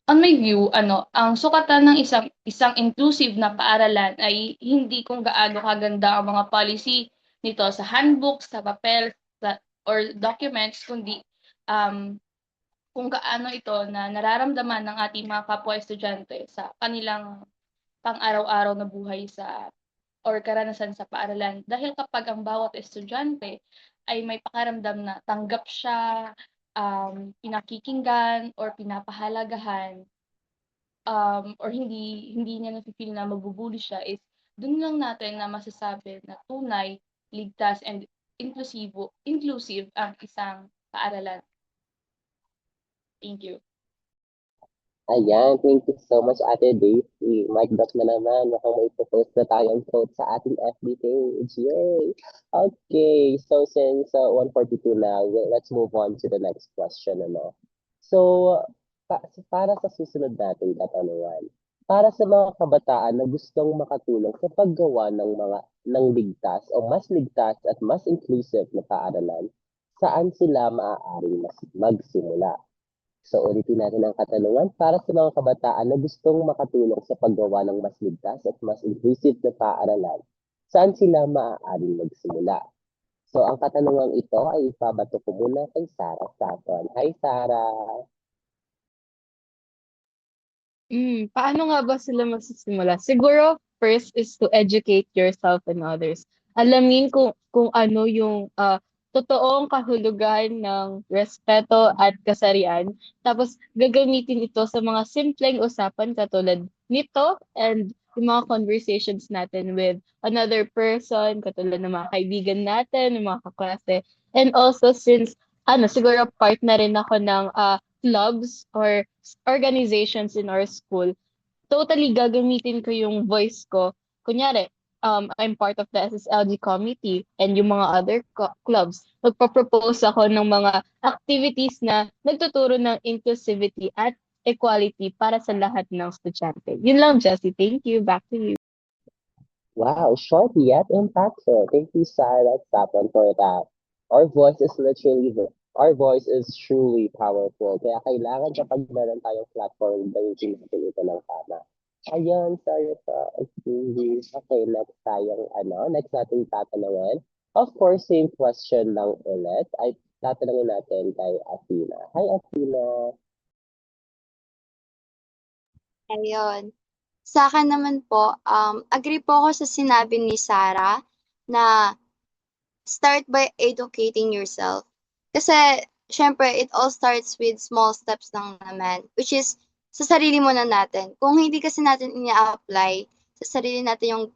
on my view, ang sukatan ng isang inclusive na paaralan ay hindi kung gaano kaganda ang mga policy nito sa handbook, sa papel, or documents, kundi kung gaano ito na nararamdaman ng ating mga kapwa estudyante sa kanilang pang-araw-araw na buhay or karanasan sa paaralan. Dahil kapag ang bawat estudyante ay may pakiramdam na tanggap siya, pinakikinggan or pinapahalagahan, or hindi niya nafe-feel na mabubully siya, is dun lang natin na masasabi na tunay, ligtas, and inclusive ang isang paaralan. Thank you. Ayan, thank you so much, Ate Daisy. Mic drop na naman. Mukhang may propose na tayong quote sa ating FB page. Yay! Okay, so since 1:42 na, let's move on to the next question. So, para sa susunod nating katanungan, para sa mga kabataan na gustong makatulong sa paggawa ng ligtas o mas ligtas at mas inclusive na paaralan, saan sila maaaring magsimula? So ulitin natin ang katanungan, para sa mga kabataan na gustong makatulong sa paggawa ng mas ligtas at mas inclusive na paaralan, saan sila maaaring magsimula? So ang katanungang ito ay ipabato ko muna kay Sarah Saton. Hi Sarah! Paano nga ba sila magsisimula? Siguro, first is to educate yourself and others. Alamin kung ano yung totoong kahulugan ng respeto at kasarian. Tapos, gagamitin ito sa mga simpleng usapan katulad nito and yung mga conversations natin with another person, katulad ng mga kaibigan natin, ng mga kaklase. And also, since, siguro part na rin ako ng clubs or organizations in our school, totally gagamitin ko yung voice ko. Kunyari, I'm part of the SSLG committee and yung mga other clubs. Magpa-propose ako ng mga activities na nagtuturo ng inclusivity at equality para sa lahat ng estudyante. Yun lang, Jessie. Thank you. Back to you. Wow, short yet impactful. Thank you, Sarah Saton, for that. Our voice is truly powerful. Kaya kailangan kapag meron tayong platform, gamitin natin ito ng tama. Ayun, sorry po. Okay, next nating tatanungin. Of course, same question lang ulit. Ay tatanungin natin kay Athena. Hi, Athena. Ayun. Sa akin naman po, agree po ako sa sinabi ni Sarah na start by educating yourself. Kasi, syempre, it all starts with small steps lang naman, which is sa sarili muna natin. Kung hindi kasi natin ina-apply sa sarili natin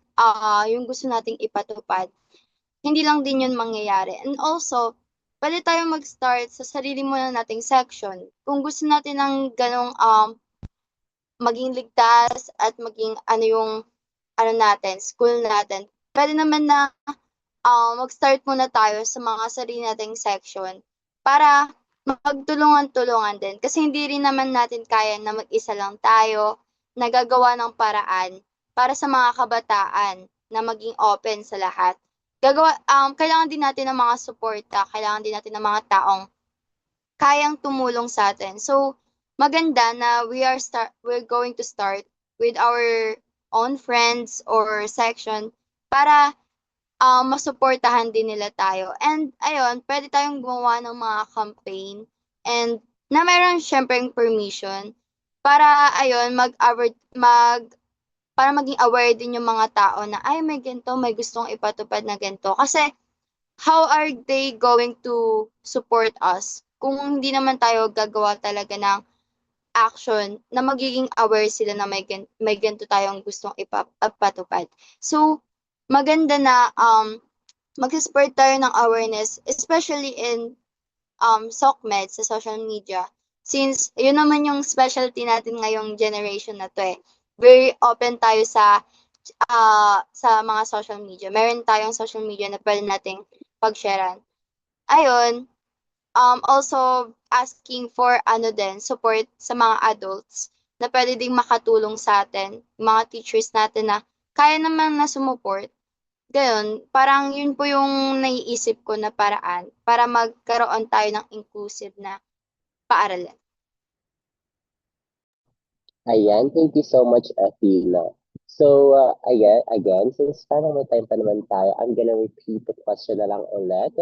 yung gusto nating ipatupad, hindi lang din yun mangyayari. And also, pwede tayong mag-start sa sarili muna nating section. Kung gusto natin ng ganong maging ligtas at maging natin, school natin, pwede naman na mag-start muna tayo sa mga sarili nating section para magtulungan-tulungan din. Kasi hindi rin naman natin kaya na mag-isa lang tayo, nagagawa ng paraan para sa mga kabataan na maging open sa lahat. Kailangan din natin ng mga suporta, kailangan din natin ng mga taong kayang tumulong sa atin. So, maganda na we're going to start with our own friends or section para masuportahan din nila tayo. And ayun, pwede tayong gumawa ng mga campaign and na meron syempreng permission para ayun para maging aware din yung mga tao na ay may ganito, may gustong ipatupad na ganito. Kasi how are they going to support us kung hindi naman tayo gagawa talaga ng action na magiging aware sila na may ganito tayong gustong ipatupad. So, maganda na mag-spread tayo ng awareness, especially in SOCMED sa social media. Since yun naman yung specialty natin ngayong generation na to eh. Very open tayo sa mga social media. Meron tayong social media na pwede nating pag-sharean. Ayun, also asking for support sa mga adults na pwede ding makatulong sa atin, mga teachers natin na kaya naman na sumuport. Gano'n, parang yun po yung naiisip ko na paraan para magkaroon tayo ng inclusive na paaralan. Ayan, thank you so much, Athena. So, again, since parang may time pa naman tayo, I'm gonna repeat the question na lang ulit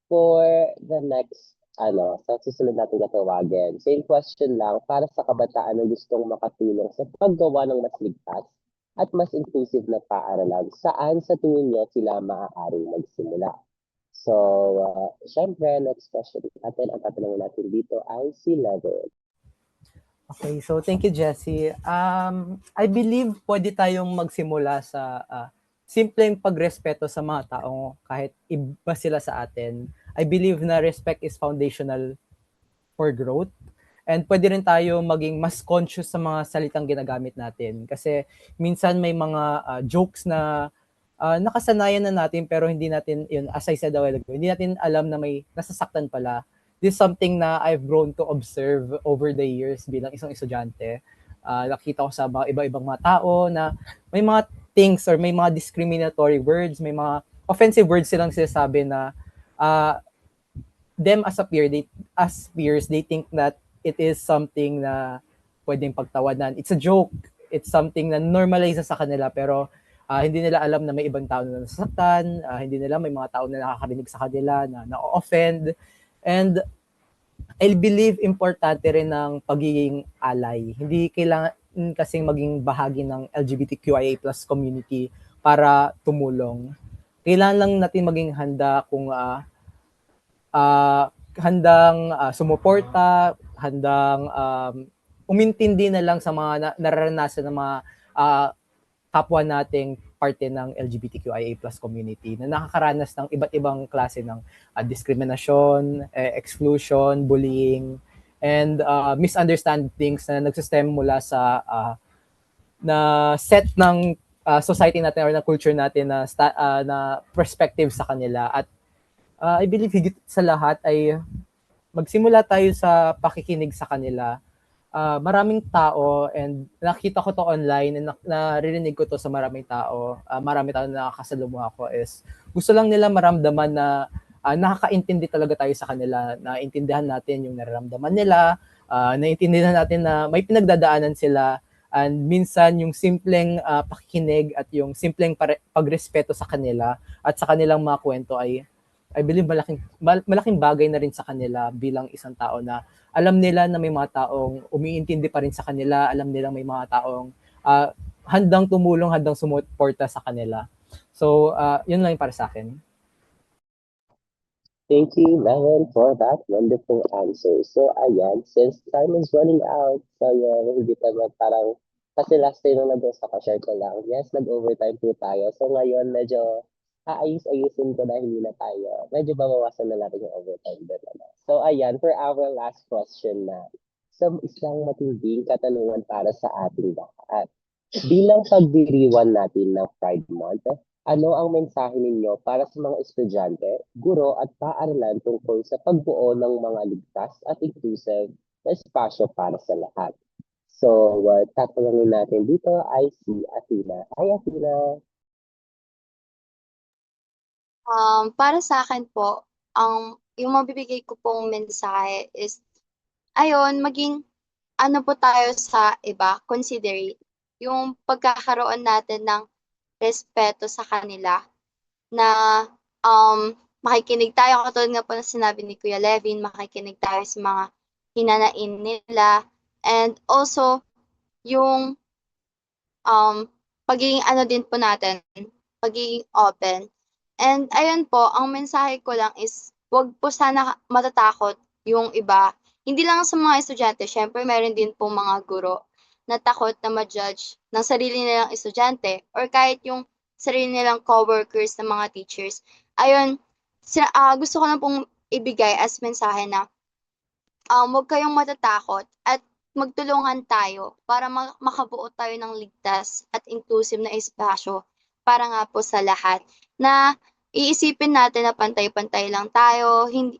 for the next, sa susunod natin na tawagin. Same question lang, para sa kabataan na gustong makatulong sa paggawa ng mas ligtas at mas inclusive na paaralan, saan sa tingin niyo sila maaaring magsimula? So, syempre, next question natin, ang tatanungin natin dito ay si Level. Okay, so thank you, Jessie. I believe pwede tayong magsimula sa simpleng pagrespeto sa mga tao kahit iba sila sa atin. I believe na respect is foundational for growth. And pwede rin tayo maging mas conscious sa mga salitang ginagamit natin. Kasi minsan may mga jokes na nakasanayan na natin pero hindi natin, yun, as I said a while ago, hindi natin alam na may nasasaktan pala. This is something na I've grown to observe over the years bilang isang estudyante. Nakita ko sa mga iba-ibang mga tao na may mga things or may mga discriminatory words, may mga offensive words silang sinasabi na them as peers, they think that it is something na pwedeng pagtawanan. It's a joke. It's something na normalize sa kanila pero hindi nila alam na may ibang tao na nasasaktan, hindi nila may mga tao na nakakarinig sa kanila na na-offend. And I believe importante rin ng pagiging ally. Hindi kailangan kasing maging bahagi ng LGBTQIA+ community para tumulong. Kailangan lang natin maging handa kung handang sumuporta, handang umintindi na lang sa mga nararanasan ng mga kapwa nating parte ng LGBTQIA+ community na nakakaranas ng iba't ibang klase ng diskriminasyon, exclusion, bullying, and misunderstandings na nagsistem mula sa na set ng society natin or na culture natin na perspective sa kanila. At I believe higit sa lahat ay magsimula tayo sa pakikinig sa kanila. Maraming tao, and nakita ko to online, and naririnig ko to sa maraming tao, marami tao na nakakasalumuha ko, is gusto lang nila maramdaman na nakakaintindi talaga tayo sa kanila, naintindihan natin yung nararamdaman nila, naintindihan natin na may pinagdadaanan sila, and minsan yung simpleng pakikinig at yung simpleng pagrespeto sa kanila at sa kanilang mga kwento ay I believe malaking bagay na rin sa kanila bilang isang tao na alam nila na may mga taong umiintindi pa rin sa kanila, alam nila may mga taong handang tumulong, handang sumuporta sa kanila. So, yun lang yung para sa akin. Thank you, Megan, for that wonderful answer. So, ayan, since time is running out, so yun, hindi tayo parang, kasi last time nung nag-guest ako, share ko lang, yes, nag-overtime po tayo. So, ngayon, medyo aayus-ayusin ko na hindi na tayo. Medyo babawasan na natin yung overtime din. So, ayan, for our last question na, isang matinding katanungan para sa ating lahat. Bilang pagdiriwan natin ng Pride Month, ano ang mensahe ninyo para sa mga estudyante, guro at paaralan tungkol sa pagbuo ng mga ligtas at inclusive na espasyo para sa lahat? So, tatanungin natin dito ay si Athena. Hi, Athena! Para sa akin po, yung mabibigay ko pong mensahe is, ayun, maging ano po tayo sa iba, considerate. Yung pagkakaroon natin ng respeto sa kanila na makikinig tayo, katulad nga po na sinabi ni Kuya Levin, makikinig tayo sa mga hinanain nila, and also yung pagiging ano din po natin, pagiging open. And ayun po, ang mensahe ko lang is wag po sana matatakot yung iba. Hindi lang sa mga estudyante, syempre meron din po mga guro na takot na ma-judge ng sarili nilang estudyante or kahit yung sarili nilang coworkers na mga teachers. Ayun, gusto ko na pong ibigay as mensahe na huwag kayong matatakot at magtulungan tayo para makabuo tayo ng ligtas at inclusive na espasyo para nga po sa lahat na iisipin natin na pantay-pantay lang tayo, hindi,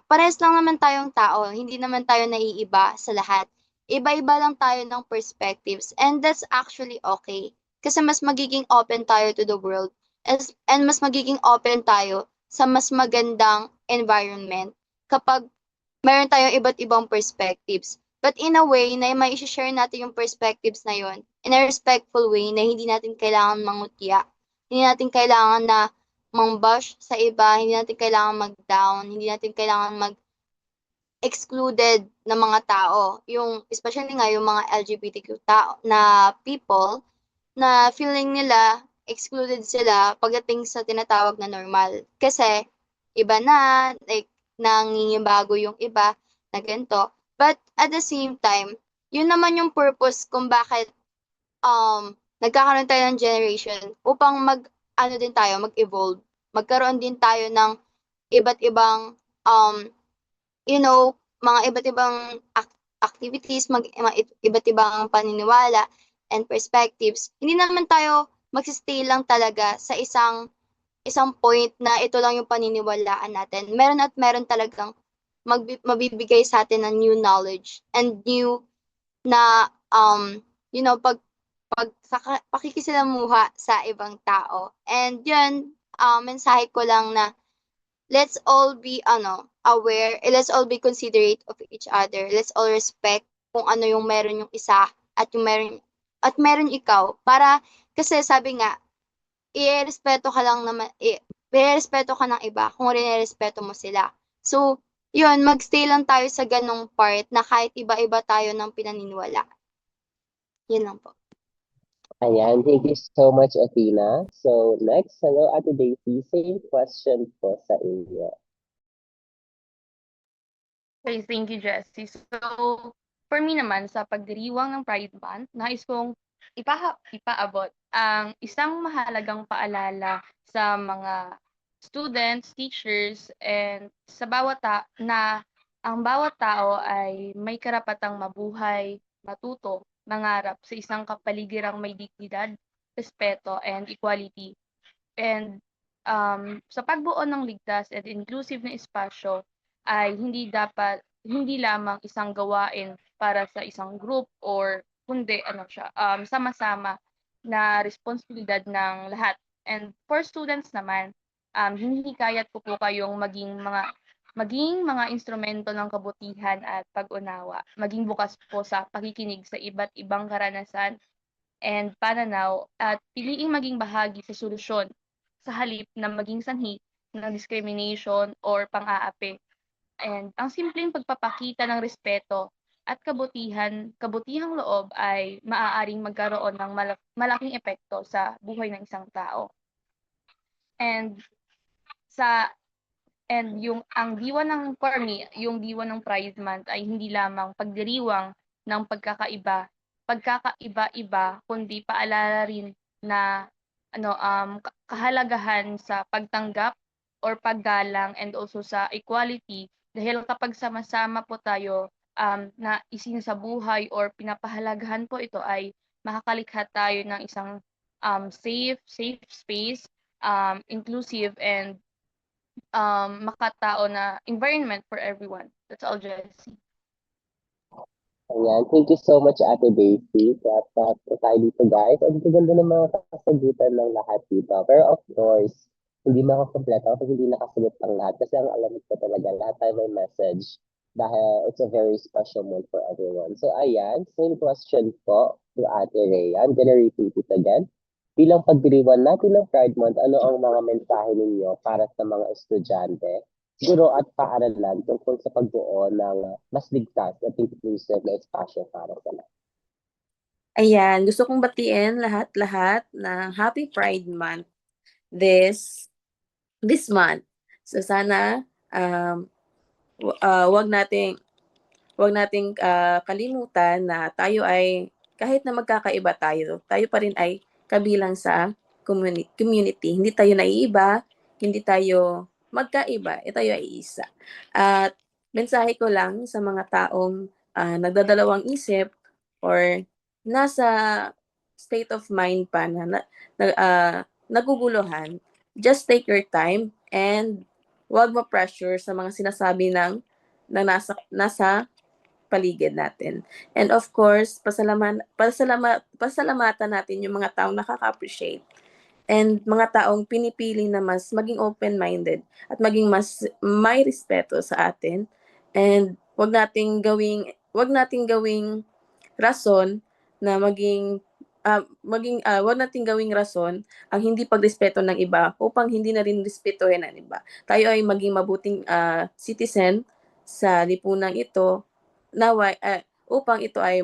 pares lang naman tayong tao, hindi naman tayo naiiba sa lahat. Iba-iba lang tayo ng perspectives and that's actually okay. Kasi mas magiging open tayo to the world and mas magiging open tayo sa mas magandang environment kapag meron tayong iba't ibang perspectives. But in a way na mai share natin yung perspectives na yon in a respectful way na hindi natin kailangan mangutya. Hindi natin kailangan na mang-bash sa iba, hindi natin kailangan mag-down, hindi natin kailangan excluded na mga tao. Yung, especially nga yung mga LGBTQ tao na people na feeling nila excluded sila pagdating sa tinatawag na normal. Kasi iba na, like nangingibago yung iba na ganito. But at the same time, yun naman yung purpose kung bakit nagkakaroon tayo ng generation upang ano din tayo, mag-evolve. Magkaroon din tayo ng iba't ibang you know, mga iba't ibang activities, iba't ibang paniniwala and perspectives. Hindi naman tayo magsistay lang talaga sa isang point na ito lang yung paniniwalaan natin. Meron at meron talagang mabibigay sa atin ng new knowledge and new na pakikisalamuha sa ibang tao. And yun, mensahe ko lang na let's all be aware, let's all be considerate of each other. Let's all respect kung ano yung meron yung isa at yung meron ikaw para kasi sabi nga irespeto ka lang naman irespeto ka ng iba kung rinerespeto mo sila. So, yun, magstay lang tayo sa ganong part na kahit iba-iba tayo ng pinaniniwala. Yun lang po. Ayan, thank you so much, Athena. So, next, hello, Ate Daisy. Same question po sa inyo. Okay, thank you, Jessie. So, for me naman, sa pagdiriwang ng Pride Month, nais kong ipaabot ang isang mahalagang paalala sa mga students, teachers, and sa na ang bawat tao ay may karapatang mabuhay, matuto, mangarap sa isang kapaligirang may dignidad, respeto, and equality. And sa pagbuo ng ligtas at inclusive na espasyo ay hindi lamang isang gawain para sa isang group or kundi sama-sama na responsibilidad ng lahat. And for students naman, hinihikayat ko po kayong maging mga instrumento ng kabutihan at pag-unawa. Maging bukas po sa pakikinig sa iba't ibang karanasan and pananaw at piliing maging bahagi sa solusyon sa halip na maging sanhi ng discrimination or pang-aapi. And ang simpleng pagpapakita ng respeto at kabutihang loob ay maaaring magkaroon ng malaking epekto sa buhay ng isang tao. And sa ang diwa ng for me, yung diwa ng Pride Month ay hindi lamang pagdiriwang ng pagkakaiba-iba, kundi paalala rin na kahalagahan sa pagtanggap or paggalang and also sa equality dahil kapag sama-sama po tayo na isinasabuhay or pinapahalagahan po ito ay makakalikha tayo ng isang safe space, inclusive and makatao na environment for everyone. That's all, Jessie. Ayan, thank you so much, Ate Daisy. Clap po tayo dito, guys. Ang ganda ng mga kasagutan ng lahat dito. Pero of course, hindi makakompleto kapag hindi nakasagot ang lahat. Kasi ang alam ko talaga, lahat tayo may message. Dahil it's a very special month for everyone. So ayan, same question po to Ate Rhea. I'm gonna repeat it again. Bilang pagdiriwan natin ng Pride Month, ano ang mga mensahe ninyo para sa mga estudyante, guro at paaralan tungkol sa pagbuo ng mas ligtas at inclusive na espasyo para sa lahat? Ayan, gusto kong batiin lahat-lahat na Happy Pride Month this this month. So sana wag nating kalimutan na tayo ay kahit na magkakaiba tayo, tayo pa rin ay kabilang sa community. Hindi tayo naiiba, hindi tayo magkaiba, tayo ay isa. At mensahe ko lang sa mga taong nagdadalawang isip or nasa state of mind pa na naguguluhan, just take your time and wag ma-pressure sa mga sinasabi na nasa paligid natin. And of course, pasalamatan natin yung mga taong nakaka-appreciate and mga taong pinipili na mas maging open-minded at maging mas may respeto sa atin. And wag nating gawing rason na wag nating gawing rason ang hindi pagrespeto ng iba upang hindi na rin respetuhin ng iba. Tayo ay maging mabuting citizen sa lipunang ito naway upang ito ay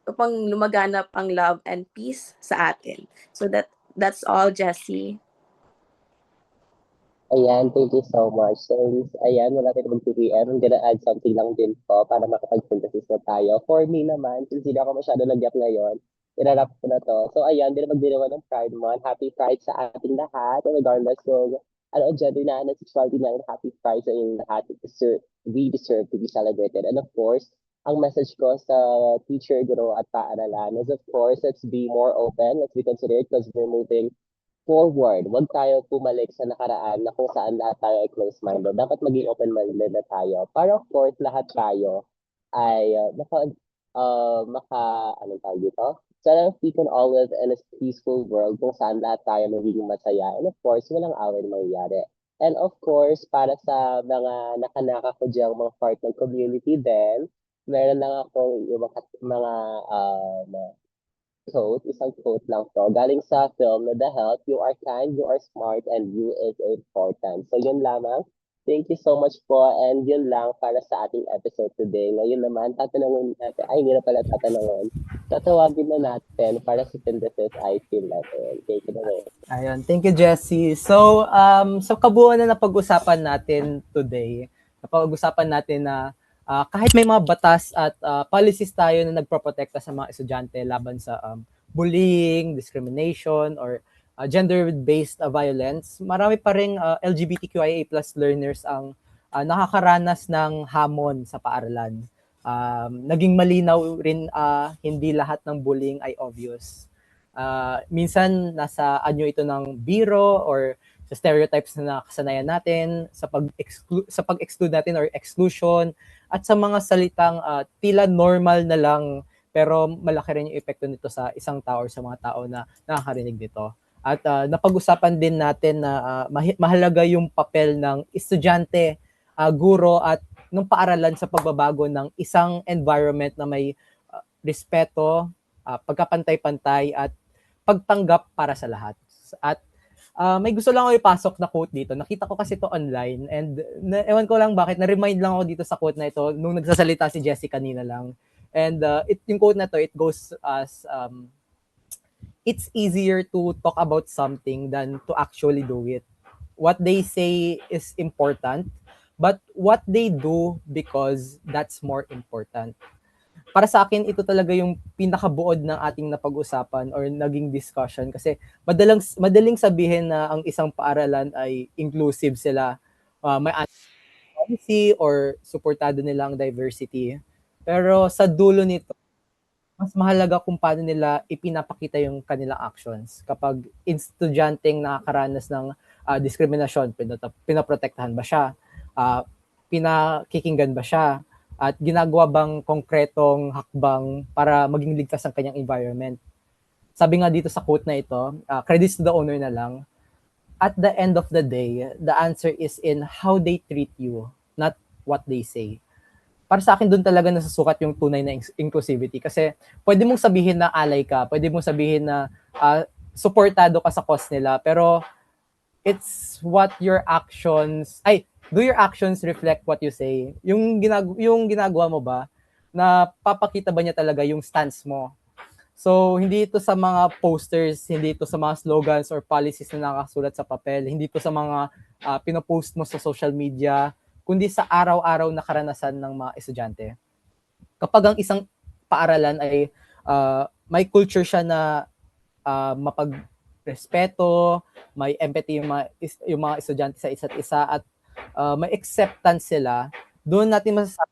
upang lumaganap ang love and peace sa atin. So that's all, Jessie. Ayan, thank you so much. Since, ayan, wala tayo mag-PM, I'm gonna add something lang din po para makapag-synthesis na tayo. For me naman, since hindi ako masyado nag-gap ngayon, irarap ko na to. So, ayan, dinamag-dinawa ng Pride Month. Happy Pride sa ating lahat, regardless kung ano, gender na, sexuality na, happy Pride sa inyong lahat. We deserve to be celebrated. And of course, ang message ko sa teacher, guro, at paaralan is, of course, let's be more open, let's be considerate because we're moving forward. Huwag tayo bumalik sa nakaraan na kung saan lahat tayo ay close-minded. Dapat maging open-minded na tayo. Para of course, lahat tayo ay anong tawag dito? So that we can all live in a peaceful world kung saan lahat tayo magiging masaya. And of course, walang away na mangyayari. And of course, para sa mga nakanaka ko diyang mga part ng community din, meron lang ako yung mga quote, isang quote lang to. Galing sa film na The Help, you are kind, you are smart, and you is important. So yun lamang. Thank you so much po. And yun lang para sa ating episode today. Ngayon naman, tatanungin natin, ay hindi na pala tatanungin. Tatawagin na natin para sa synthesis I feel natin. Thank you naman. Ayun, thank you, Jessie. So, sa kabuuan na napag-usapan natin today, napag-usapan natin na kahit may mga batas at policies tayo na nagproprotekta sa mga estudyante laban sa bullying, discrimination, or gender-based violence, marami pa ring LGBTQIA+ learners ang nakakaranas ng hamon sa paaralan. Naging malinaw rin hindi lahat ng bullying ay obvious. Minsan nasa anyo ito ng biro or sa stereotypes na nakasanayan natin, sa pag-exclude natin or exclusion, at sa mga salitang tila normal na lang pero malaki rin yung epekto nito sa isang tao or sa mga tao na nakakarinig nito. At napag-usapan din natin na mahalaga yung papel ng estudyante, guro at ng paaralan sa pagbabago ng isang environment na may respeto, pagkapantay-pantay at pagtanggap para sa lahat. At may gusto lang ako ipasok na quote dito. Nakita ko kasi ito online and ewan ko lang bakit, na-remind lang ako dito sa quote na ito nung nagsasalita si Jessie kanina lang. And yung quote na to, it goes as, it's easier to talk about something than to actually do it. What they say is important, but what they do because that's more important. Para sa akin, ito talaga yung pinakabuod ng ating napag-usapan or naging discussion kasi madaling sabihin na ang isang paaralan ay inclusive sila, may policy or suportado nila ang diversity. Pero sa dulo nito, mas mahalaga kung paano nila ipinapakita yung kanilang actions. Kapag estudyanteng nakakaranas ng diskriminasyon, pinaprotektahan ba siya? Pinakikinggan ba siya? At ginagawa bang konkretong hakbang para maging ligtas ang kanyang environment? Sabi nga dito sa quote na ito, credits to the owner na lang, at the end of the day, the answer is in how they treat you, not what they say. Para sa akin, doon talaga nasusukat yung tunay na inclusivity. Kasi pwede mong sabihin na alay ka, pwede mong sabihin na supportado ka sa cause nila, pero it's what your actions, do your actions reflect what you say? Yung ginagawa mo ba, na papakita ba niya talaga yung stance mo So, hindi ito sa mga posters, hindi ito sa mga slogans or policies na nakasulat sa papel, hindi ito sa mga pinopost mo sa social media, kundi sa araw-araw na karanasan ng mga estudyante. Kapag ang isang paaralan ay may culture siya na mapagrespeto, may empathy yung mga estudyante sa isa't isa at may acceptance sila, doon natin masasabi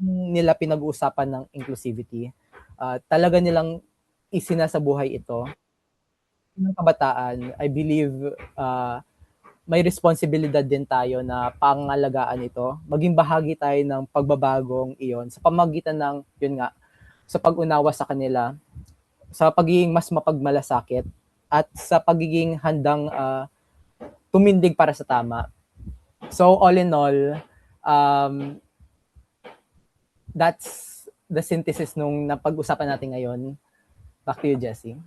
nila pinag-uusapan ng inclusivity. Talaga nilang isinasabuhay ito. Ng kabataan, I believe may responsibilidad din tayo na pangalagaan ito. Maging bahagi tayo ng pagbabagong iyon sa pamagitan ng, yun nga, sa pag-unawa sa kanila, sa pagiging mas mapagmalasakit, at sa pagiging handang tumindig para sa tama. So all in all, that's the synthesis nung napag-usapan natin ngayon. Back to you, Jessie.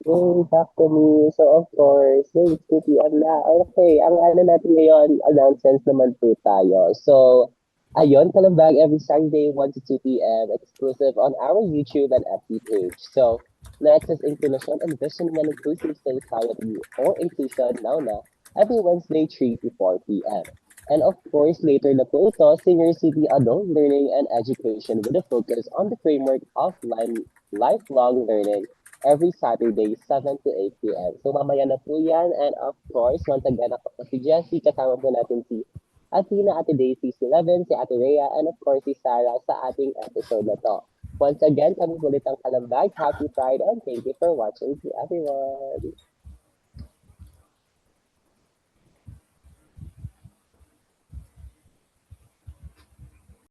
Yay, back to me. So, of course, yay, city na. Okay, ang ano natin ngayon, announcements naman po tayo. So, ayun, Kalambag every Sunday, 1 to 2 p.m. exclusive on our YouTube and FB page. So, next is Inclusion and Vision and Inclusive Society or Inclusion now na every Wednesday, 3 to 4 p.m. And of course, later na po ito, Senior City Adult Learning and Education with a focus on the framework of lifelong learning every Saturday, 7 to 8 p.m. So mamaya na po yan. And of course, once again, ako po si Jessie. Kasama po natin si Athena, Ate Daisy, si Leven, si Ate Rhea, and of course si Sarah sa ating episode na to. Once again, kami ulit ang Kalambag. Happy Pride and thank you for watching to everyone.